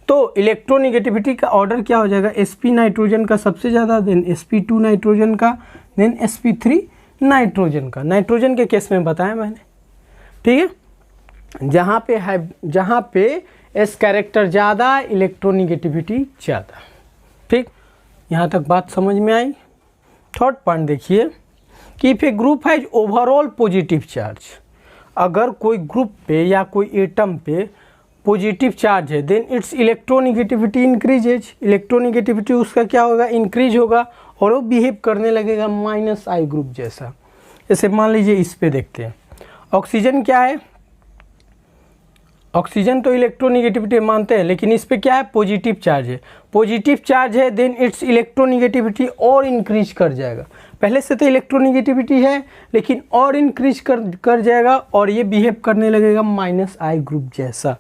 तो इलेक्ट्रोनिगेटिविटी का ऑर्डर क्या हो जाएगा, sp नाइट्रोजन का सबसे ज़्यादा, देन sp2 नाइट्रोजन का, देन sp3 नाइट्रोजन का। नाइट्रोजन के केस में बताया मैंने, ठीक है, जहाँ पे एस कैरेक्टर ज़्यादा, इलेक्ट्रोनिगेटिविटी ज़्यादा। ठीक, यहाँ तक बात समझ में आई। थर्ड पॉइंट देखिए कि if a group has overall positive charge, अगर कोई ग्रुप पे या कोई एटम पे पॉजिटिव चार्ज है, then its electronegativity increases, electronegativity उसका क्या होगा, इंक्रीज होगा और वो बिहेव करने लगेगा माइनस आई ग्रुप जैसा। जैसे मान लीजिए इस पे देखते हैं, ऑक्सीजन क्या है, ऑक्सीजन तो इलेक्ट्रोनिगेटिविटी मानते हैं, लेकिन इस पे क्या है, पॉजिटिव चार्ज है। पॉजिटिव चार्ज है देन इट्स इलेक्ट्रोनिगेटिविटी और इंक्रीज कर जाएगा। पहले से तो इलेक्ट्रोनिगेटिविटी है लेकिन और इंक्रीज कर जाएगा और ये बिहेव करने लगेगा माइनस आई ग्रुप जैसा।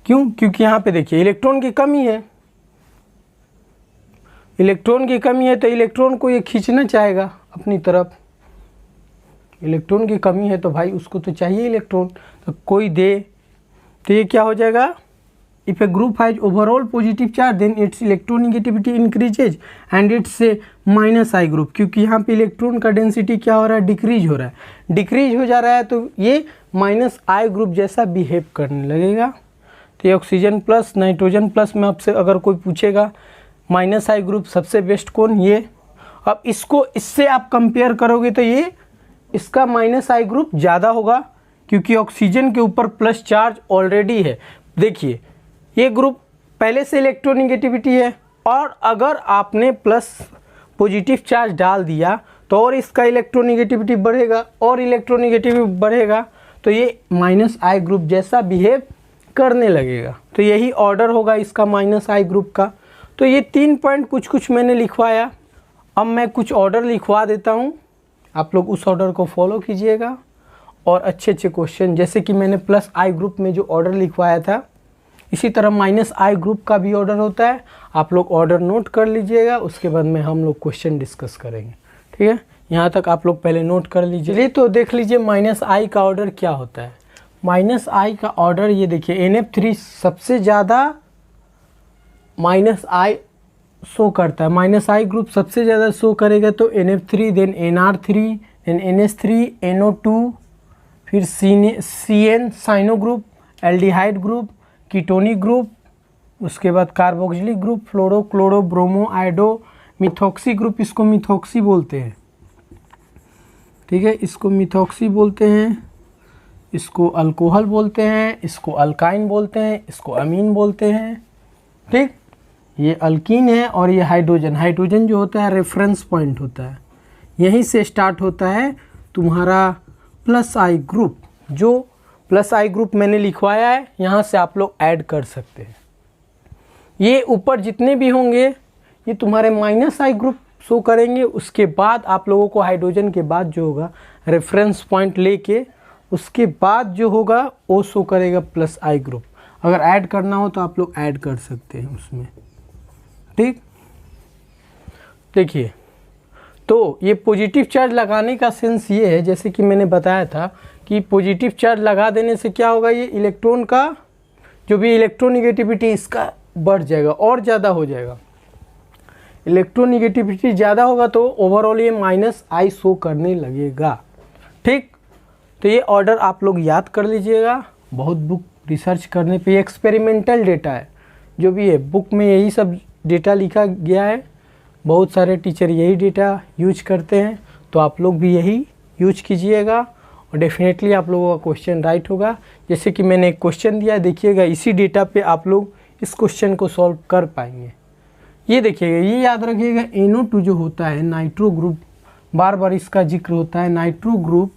क्यों, क्योंकि यहाँ पे देखिए इलेक्ट्रॉन की कमी है, इलेक्ट्रॉन की कमी है तो इलेक्ट्रॉन को ये खींचना चाहेगा अपनी तरफ। इलेक्ट्रॉन की कमी है तो भाई उसको तो चाहिए इलेक्ट्रॉन, तो कोई दे तो ये क्या हो जाएगा, if a group has overall positive charge then its electronegativity increases and it's a minus I group, क्योंकि यहाँ पे इलेक्ट्रॉन का डेंसिटी क्या हो रहा है, डिक्रीज हो रहा है, डिक्रीज हो जा रहा है तो ये माइनस आई ग्रुप जैसा बिहेव करने लगेगा। तो ये ऑक्सीजन प्लस नाइट्रोजन प्लस में आपसे अगर कोई पूछेगा माइनस आई ग्रुप सबसे बेस्ट कौन, ये अब इसको इससे आप कंपेयर करोगे तो ये इसका माइनस आई ग्रुप ज़्यादा होगा, क्योंकि ऑक्सीजन के ऊपर प्लस चार्ज ऑलरेडी है। देखिए ये ग्रुप पहले से इलेक्ट्रोनिगेटिविटी है, और अगर आपने प्लस पॉजिटिव चार्ज डाल दिया तो और इसका इलेक्ट्रोनिगेटिविटी बढ़ेगा, और इलेक्ट्रोनिगेटिविटी बढ़ेगा तो ये माइनस आई ग्रुप जैसा बिहेव करने लगेगा। तो यही ऑर्डर होगा इसका माइनस आई ग्रुप का। तो ये 3 पॉइंट कुछ कुछ मैंने लिखवाया। अब मैं कुछ ऑर्डर लिखवा देता हूँ, आप लोग उस ऑर्डर को फॉलो कीजिएगा और अच्छे अच्छे क्वेश्चन, जैसे कि मैंने प्लस आई ग्रुप में जो ऑर्डर लिखवाया था, इसी तरह माइनस आई ग्रुप का भी ऑर्डर होता है। आप लोग ऑर्डर नोट कर लीजिएगा, उसके बाद में हम लोग क्वेश्चन डिस्कस करेंगे। ठीक है, यहाँ तक आप लोग पहले नोट कर लीजिए। तो देख लीजिए माइनस आई का ऑर्डर क्या होता है। माइनस आई का ऑर्डर ये देखिए, NF3 सबसे ज़्यादा माइनस आई शो करता है। माइनस आई ग्रुप सबसे ज़्यादा शो करेगा तो NF3, then NR3, then NH3, NO2, फिर CN cyano group, aldehyde group, ketonic group, उसके बाद carboxylic group, fluoro chloro bromo iodo methoxy group, इसको मिथॉक्सी बोलते हैं। ठीक है, इसको मिथॉक्सी बोलते हैं, इसको अल्कोहल बोलते हैं, इसको अल्काइन बोलते हैं, इसको अमीन बोलते हैं। ठीक, ये अल्कीन है और ये हाइड्रोजन। हाइड्रोजन जो होता है रेफरेंस पॉइंट होता है, यहीं से स्टार्ट होता है तुम्हारा प्लस आई ग्रुप। जो प्लस आई ग्रुप मैंने लिखवाया है, यहाँ से आप लोग ऐड कर सकते हैं। ये ऊपर जितने भी होंगे ये तुम्हारे माइनस आई ग्रुप शो करेंगे। उसके बाद आप लोगों को हाइड्रोजन के बाद जो होगा रेफरेंस पॉइंट लेके उसके बाद जो होगा वो शो करेगा प्लस आई ग्रुप। अगर ऐड करना हो तो आप लोग ऐड कर सकते हैं उसमें। ठीक, देखिए तो ये पॉजिटिव चार्ज लगाने का सेंस ये है, जैसे कि मैंने बताया था कि पॉजिटिव चार्ज लगा देने से क्या होगा, ये इलेक्ट्रॉन का जो भी इलेक्ट्रोनिगेटिविटी इसका बढ़ जाएगा और ज़्यादा हो जाएगा। इलेक्ट्रोनिगेटिविटी ज़्यादा होगा तो ओवरऑल ये माइनस आई शो करने लगेगा। ठीक, तो ये ऑर्डर आप लोग याद कर लीजिएगा। बहुत बुक रिसर्च करने पे एक्सपेरिमेंटल डेटा है, जो भी है बुक में यही सब डेटा लिखा गया है। बहुत सारे टीचर यही डेटा यूज करते हैं, तो आप लोग भी यही यूज कीजिएगा और डेफिनेटली आप लोगों का क्वेश्चन राइट होगा। जैसे कि मैंने एक क्वेश्चन दिया, देखिएगा इसी डेटा पे आप लोग इस क्वेश्चन को सॉल्व कर पाएंगे। ये देखिएगा, ये याद रखिएगा, NO2 जो होता है नाइट्रो ग्रुप, बार बार इसका जिक्र होता है। Nitro group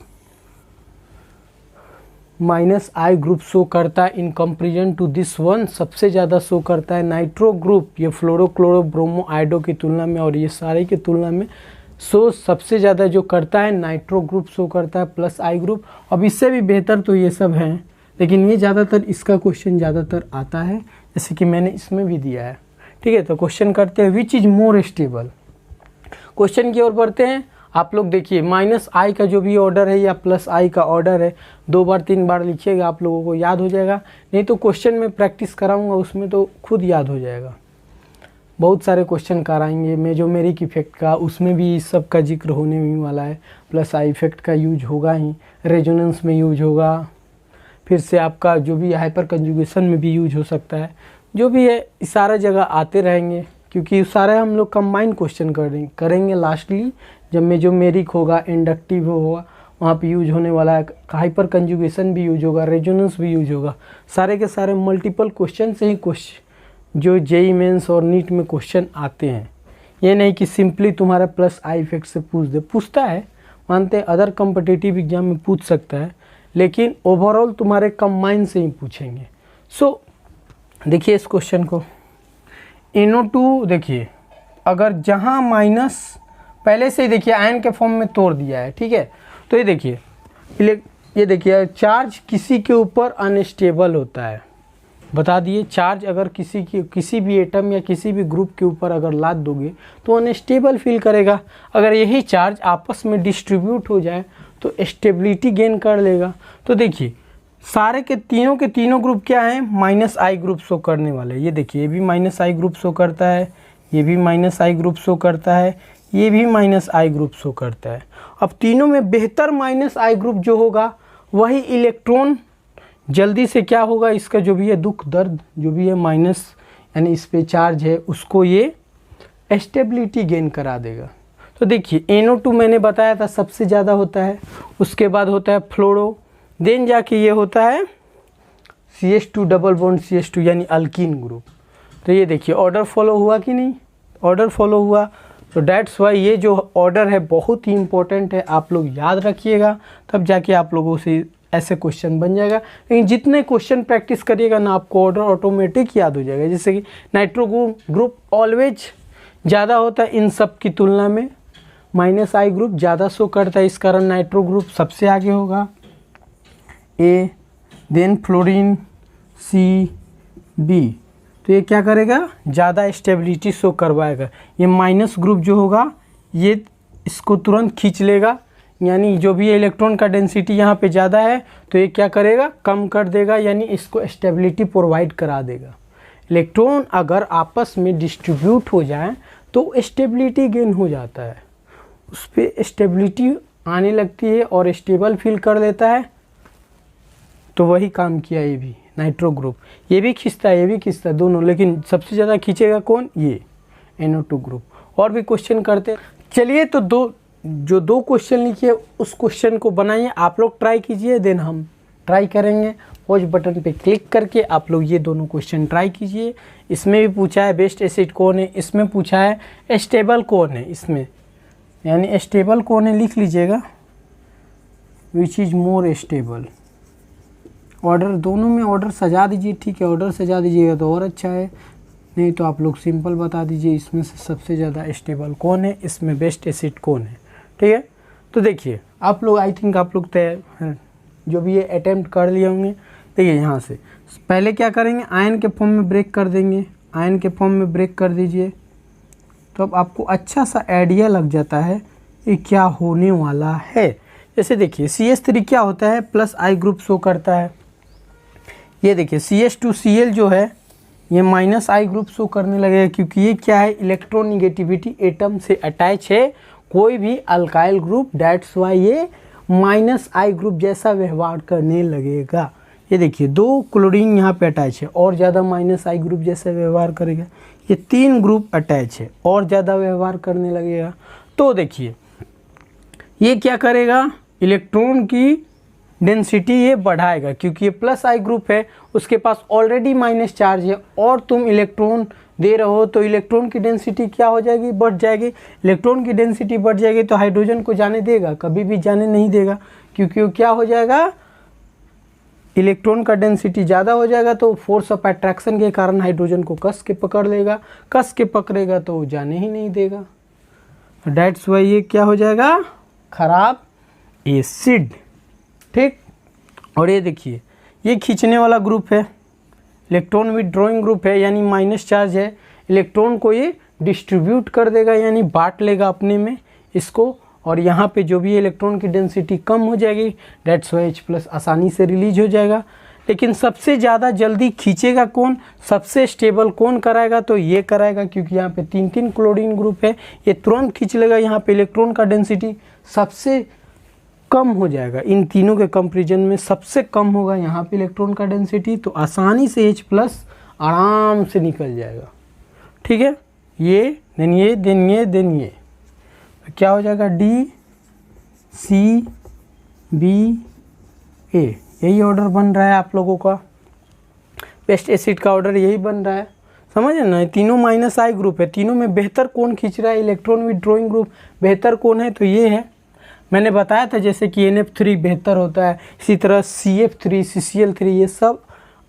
minus I group show करता है in comparison to this one, सबसे ज़्यादा शो करता है नाइट्रो ग्रुप। ये फ्लोरो क्लोरो ब्रोमो आइडो की तुलना में और ये सारे की तुलना में शो सबसे ज़्यादा जो करता है नाइट्रो ग्रुप शो करता है प्लस आई ग्रुप। अब इससे भी बेहतर तो ये सब हैं, लेकिन ये ज़्यादातर इसका क्वेश्चन ज़्यादातर आता है, जैसे कि मैंने इसमें भी दिया है। ठीक है, तो क्वेश्चन करते हैं, which is more stable. Question की ओर बढ़ते हैं। आप लोग देखिए माइनस आई का जो भी ऑर्डर है या प्लस आई का ऑर्डर है, 2 बार 3 बार लिखिएगा, आप लोगों को याद हो जाएगा। नहीं तो क्वेश्चन में प्रैक्टिस कराऊंगा, उसमें तो खुद याद हो जाएगा। बहुत सारे क्वेश्चन कराएंगे, मेजोमेरिक इफेक्ट का, उसमें भी इस सब का जिक्र होने ही वाला है। प्लस आई इफेक्ट का यूज होगा ही, रेजोनेंस में यूज होगा, फिर से आपका जो भी हाइपर कंजुगेशन में भी यूज हो सकता है। जो भी है सारा जगह आते रहेंगे, क्योंकि सारे हम लोग कंबाइन क्वेश्चन करेंगे लास्टली, जब मेजोमेरिक होगा, इंडक्टिव होगा, वहाँ पे यूज होने वाला है। हाइपर कंजुगेशन भी यूज होगा, रेजोनेंस भी यूज होगा। सारे के सारे मल्टीपल क्वेश्चन से ही क्वेश्चन जो जेईई मेंस और नीट में क्वेश्चन आते हैं। ये नहीं कि सिंपली तुम्हारा प्लस आई इफेक्ट से पूछता है, मानते हैं अदर कॉम्पिटिटिव एग्जाम में पूछ सकता है, लेकिन ओवरऑल तुम्हारे कंबाइन से ही पूछेंगे। सो देखिए इस क्वेश्चन को, NO2 देखिए, अगर जहाँ माइनस पहले से ही देखिए आयन के फॉर्म में तोड़ दिया है। ठीक है, तो ये देखिए चार्ज किसी के ऊपर अनस्टेबल होता है। बता दिए, चार्ज अगर किसी भी एटम या किसी भी ग्रुप के ऊपर अगर लाद दोगे तो अनस्टेबल फील करेगा। अगर यही चार्ज आपस में डिस्ट्रीब्यूट हो जाए तो स्टेबिलिटी गेन कर लेगा। तो देखिए सारे के तीनों ग्रुप क्या हैं, माइनस आई ग्रुप शो करने वाले। ये देखिए, ये भी माइनस आई ग्रुप शो करता है, ये भी माइनस आई ग्रुप शो करता है, ये भी माइनस आई ग्रुप शो करता है। अब तीनों में बेहतर माइनस आई ग्रुप जो होगा वही इलेक्ट्रॉन जल्दी से क्या होगा, इसका जो भी है दुख दर्द जो भी है माइनस यानी इस पे चार्ज है, उसको ये स्टेबिलिटी गेन करा देगा। तो देखिए NO2 मैंने बताया था सबसे ज़्यादा होता है, उसके बाद होता है फ्लोरो, देन जाके ये होता है CH2 डबल बॉन्ड CH2 यानी अल्कीन ग्रुप। तो ये देखिए ऑर्डर फॉलो हुआ कि नहीं, ऑर्डर फॉलो हुआ। तो डैट्स वाई ये जो ऑर्डर है बहुत ही इंपॉर्टेंट है, आप लोग याद रखिएगा, तब जाके आप लोगों से ऐसे क्वेश्चन बन जाएगा। लेकिन जितने क्वेश्चन प्रैक्टिस करिएगा ना आपको ऑर्डर ऑटोमेटिक याद हो जाएगा। जैसे कि नाइट्रो ग्रुप ऑलवेज ज़्यादा होता है इन सब की तुलना में, -I ग्रुप ज़्यादा शो करता है, इस कारण नाइट्रो ग्रुप सबसे आगे होगा A, देन फ्लोरीन CB। तो ये क्या करेगा, ज़्यादा स्टेबिलिटी शो करवाएगा। ये माइनस ग्रुप जो होगा ये इसको तुरंत खींच लेगा, यानी जो भी इलेक्ट्रॉन का डेंसिटी यहाँ पे ज़्यादा है तो ये क्या करेगा, कम कर देगा, यानी इसको स्टेबिलिटी प्रोवाइड करा देगा। इलेक्ट्रॉन अगर आपस में डिस्ट्रीब्यूट हो जाए तो स्टेबिलिटी गेन हो जाता है, उस पर स्टेबिलिटी आने लगती है और स्टेबल फील कर लेता है। तो वही काम किया ये भी नाइट्रो ग्रुप, ये भी खींचता है ये भी खींचता है दोनों, लेकिन सबसे ज़्यादा खींचेगा कौन, ये NO2 ग्रुप। और भी क्वेश्चन करते हैं, चलिए। तो दो क्वेश्चन लिखिए, उस क्वेश्चन को बनाइए, आप लोग ट्राई कीजिए, देन हम ट्राई करेंगे। वॉच बटन पे क्लिक करके आप लोग ये दोनों क्वेश्चन ट्राई कीजिए। इसमें भी पूछा है बेस्ट एसिड कौन है, इसमें पूछा है स्टेबल कौन है, इसमें यानी स्टेबल कौन है लिख लीजिएगा, which is more stable. Order दोनों में ऑर्डर सजा दीजिए, ठीक है, ऑर्डर सजा दीजिएगा तो और अच्छा है, नहीं तो आप लोग सिंपल बता दीजिए इसमें से सबसे ज़्यादा स्टेबल कौन है, इसमें बेस्ट एसिड कौन है, ठीक है। तो देखिए आप लोग, आई थिंक आप लोग तय जो भी ये अटैम्प्ट कर लिए होंगे। देखिए यहाँ से पहले क्या करेंगे, आयन के फॉर्म में ब्रेक कर देंगे, आयन के फॉर्म में ब्रेक कर दीजिए, तो अब आपको अच्छा सा आइडिया लग जाता है ये क्या होने वाला है। जैसे देखिए CH3 क्या होता है, +I ग्रुप शो करता है। ये देखिए CH2Cl जो है ये -I ग्रुप शो करने लगेगा, क्योंकि ये क्या है, इलेक्ट्रोनिगेटिविटी एटम से अटैच है कोई भी अल्काइल ग्रुप, डेट्स वाई ये -I ग्रुप जैसा व्यवहार करने लगेगा। ये देखिए 2 क्लोरीन यहाँ पे अटैच है और ज़्यादा -I ग्रुप जैसा व्यवहार करेगा। ये 3 ग्रुप अटैच है और ज़्यादा व्यवहार करने लगेगा। तो देखिए ये क्या करेगा, इलेक्ट्रॉन की डेंसिटी ये बढ़ाएगा, क्योंकि ये +I ग्रुप है, उसके पास ऑलरेडी माइनस चार्ज है और तुम इलेक्ट्रॉन दे रहे हो तो इलेक्ट्रॉन की डेंसिटी क्या हो जाएगी, बढ़ जाएगी। इलेक्ट्रॉन की डेंसिटी बढ़ जाएगी तो हाइड्रोजन को जाने देगा, कभी भी जाने नहीं देगा, क्योंकि वो क्या हो जाएगा, इलेक्ट्रॉन का डेंसिटी ज़्यादा हो जाएगा तो फोर्स ऑफ अट्रैक्शन के कारण हाइड्रोजन को कस के पकड़ लेगा, कस के पकड़ेगा तो जाने ही नहीं देगा। डेट्स वाई ये क्या हो जाएगा, खराब एसिड, ठीक। और ये देखिए ये खींचने वाला ग्रुप है, इलेक्ट्रॉन विथड्रॉइंग ग्रुप है, यानी माइनस चार्ज है, इलेक्ट्रॉन को ये डिस्ट्रीब्यूट कर देगा, यानी बांट लेगा अपने में इसको, और यहाँ पे जो भी इलेक्ट्रॉन की डेंसिटी कम हो जाएगी, डेट्स वाई H+ आसानी से रिलीज हो जाएगा। लेकिन सबसे ज़्यादा जल्दी खींचेगा कौन, सबसे स्टेबल कौन कराएगा, तो ये कराएगा, क्योंकि यहाँ पे 3 क्लोरीन ग्रुप है, ये तुरंत खींच लेगा। यहाँ पे इलेक्ट्रॉन का डेंसिटी सबसे कम हो जाएगा, इन तीनों के कंपैरिजन में सबसे कम होगा यहाँ पे इलेक्ट्रॉन का डेंसिटी, तो आसानी से H+ आराम से निकल जाएगा, ठीक है। ये देन ये देन ये देन ये तो क्या हो जाएगा, DCBA। यही ऑर्डर बन रहा है आप लोगों का, बेस्ट एसिड का ऑर्डर यही बन रहा है, समझ ना। तीनों -I ग्रुप है, तीनों में बेहतर कौन खींच रहा है, इलेक्ट्रॉन विथड्रॉइंग ग्रुप बेहतर कौन है, तो ये है। मैंने बताया था जैसे कि NF3 बेहतर होता है, इसी तरह CF3 CCl3 ये सब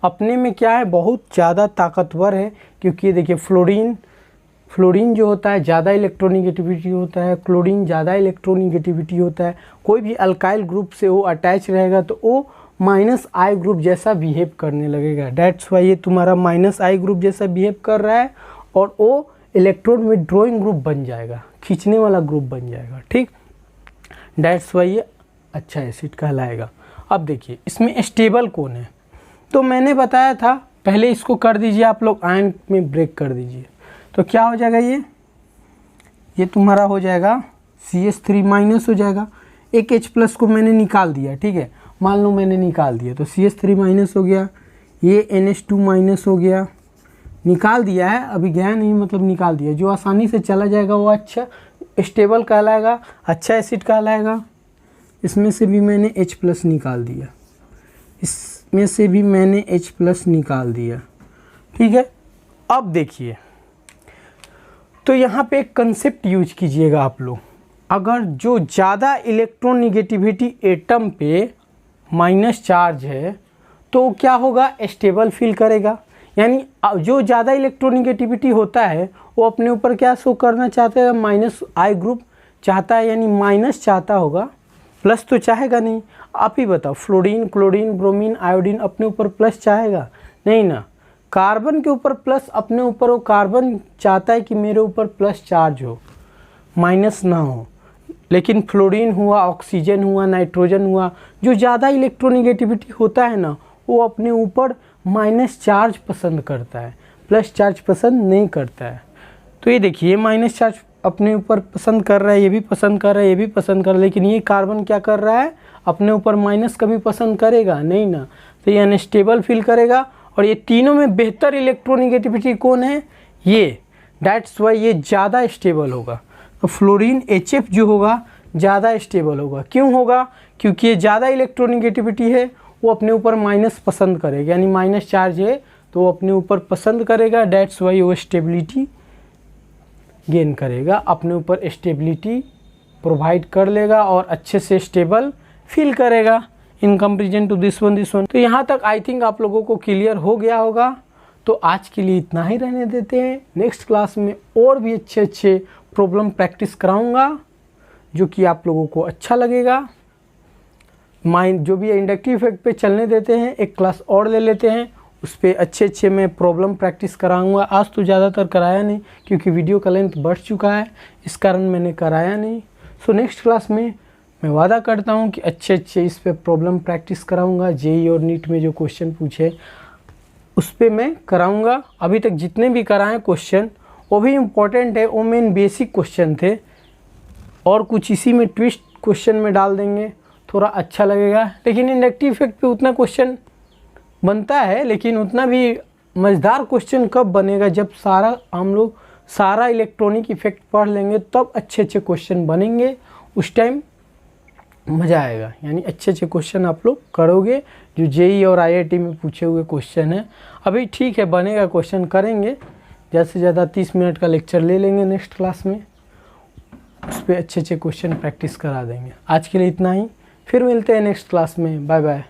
अपने में क्या है, बहुत ज़्यादा ताकतवर है, क्योंकि ये देखिए फ्लोरीन जो होता है ज़्यादा इलेक्ट्रोनिगेटिविटी होता है, क्लोरीन ज़्यादा इलेक्ट्रोनिगेटिविटी होता है। कोई भी अल्काइल ग्रुप से वो अटैच रहेगा तो वो -I ग्रुप जैसा बिहेव करने लगेगा। डेट्स वाई ये तुम्हारा -I ग्रुप जैसा बिहेव कर रहा है और वो इलेक्ट्रॉन विथड्रॉइंग ग्रुप बन जाएगा, खींचने वाला ग्रुप बन जाएगा, ठीक। डेट्स वाई ये अच्छा एसिड कहलाएगा। अब देखिए इसमें स्टेबल कौन है, तो मैंने बताया था पहले इसको कर दीजिए आप लोग, आयन में ब्रेक कर दीजिए, तो क्या हो जाएगा, ये तुम्हारा हो जाएगा CH3- हो जाएगा। एक H+ को मैंने निकाल दिया, ठीक है, मान लो मैंने निकाल दिया तो CH3- हो गया, ये NH2- हो गया, निकाल दिया है, अभी गया नहीं मतलब निकाल दिया, जो आसानी से चला जाएगा वो अच्छा स्टेबल कहलाएगा, अच्छा एसिड कहलाएगा। इसमें से भी मैंने H+ निकाल दिया, इसमें से भी मैंने H+ निकाल दिया, ठीक है। अब देखिए, तो यहाँ पे एक कंसेप्ट यूज कीजिएगा आप लोग, अगर जो ज़्यादा इलेक्ट्रोनिगेटिविटी एटम पे माइनस चार्ज है तो क्या होगा, स्टेबल फील करेगा। यानी जो ज़्यादा इलेक्ट्रोनिगेटिविटी होता है वो अपने ऊपर क्या शो करना चाहता है, -I ग्रुप चाहता है, यानी माइनस चाहता होगा, प्लस तो चाहेगा नहीं। आप ही बताओ, फ्लोरीन, क्लोरीन, ब्रोमीन, आयोडीन अपने ऊपर प्लस चाहेगा नहीं ना। कार्बन के ऊपर प्लस अपने ऊपर, वो कार्बन चाहता है कि मेरे ऊपर प्लस चार्ज हो, माइनस ना हो। लेकिन फ्लोरीन हुआ, ऑक्सीजन हुआ, नाइट्रोजन हुआ, जो ज़्यादा इलेक्ट्रोनिगेटिविटी होता है ना, वो अपने ऊपर माइनस चार्ज पसंद करता है, प्लस चार्ज पसंद नहीं करता है। तो ये देखिए, माइनस चार्ज अपने ऊपर पसंद कर रहा है, ये भी पसंद कर रहा है, ये भी पसंद कर रहा है, लेकिन ये कार्बन क्या कर रहा है, अपने ऊपर माइनस कभी पसंद करेगा नहीं ना। तो ये अनस्टेबल फील करेगा। और ये तीनों में बेहतर इलेक्ट्रोनिगेटिविटी कौन है, ये, दैट्स वाई ये ज़्यादा स्टेबल होगा। तो फ्लोरीन HF जो होगा ज़्यादा स्टेबल होगा। क्यों होगा, क्योंकि ये ज़्यादा इलेक्ट्रोनिगेटिविटी है, वो अपने ऊपर माइनस पसंद करेगा, यानी माइनस चार्ज है तो वो अपने ऊपर पसंद करेगा, दैट्स वाई वो स्टेबिलिटी गेन करेगा, अपने ऊपर स्टेबिलिटी प्रोवाइड कर लेगा और अच्छे से स्टेबल फील करेगा in comparison to this one. तो यहाँ तक आई थिंक आप लोगों को क्लियर हो गया होगा। तो आज के लिए इतना ही रहने देते हैं। नेक्स्ट क्लास में और भी अच्छे प्रॉब्लम प्रैक्टिस कराऊंगा जो कि आप लोगों को अच्छा लगेगा। माइंड जो भी इंडक्टिव इफेक्ट पे चलने देते हैं, एक क्लास और ले लेते हैं, उस पर अच्छे मैं प्रॉब्लम प्रैक्टिस कराऊंगा। आज तो ज़्यादातर कराया नहीं क्योंकि वीडियो का लेंथ बढ़ चुका है, इस कारण मैंने कराया नहीं। सो नेक्स्ट क्लास में मैं वादा करता हूँ कि अच्छे इस पे प्रॉब्लम प्रैक्टिस कराऊंगा। जेईई और नीट में जो क्वेश्चन पूछे उस पर मैं कराऊंगा। अभी तक जितने भी कराए क्वेश्चन वो भी इम्पोर्टेंट है, वो मेन बेसिक क्वेश्चन थे, और कुछ इसी में ट्विस्ट क्वेश्चन में डाल देंगे, थोड़ा अच्छा लगेगा। लेकिन इंडक्टिव इफेक्ट पे उतना क्वेश्चन बनता है, लेकिन उतना भी मज़ेदार क्वेश्चन कब बनेगा, जब हम लोग सारा इलेक्ट्रॉनिक इफेक्ट पढ़ लेंगे, तब अच्छे क्वेश्चन बनेंगे, उस टाइम मज़ा आएगा। यानी अच्छे क्वेश्चन आप लोग करोगे, जो जेईई और आईआईटी में पूछे हुए क्वेश्चन है। अभी ठीक है, बनेगा क्वेश्चन, करेंगे, ज़्यादा से ज़्यादा 30 मिनट का लेक्चर ले लेंगे नेक्स्ट क्लास में, उस पर अच्छे क्वेश्चन प्रैक्टिस करा देंगे। आज के लिए इतना ही, फिर मिलते हैं नेक्स्ट क्लास में। Bye bye.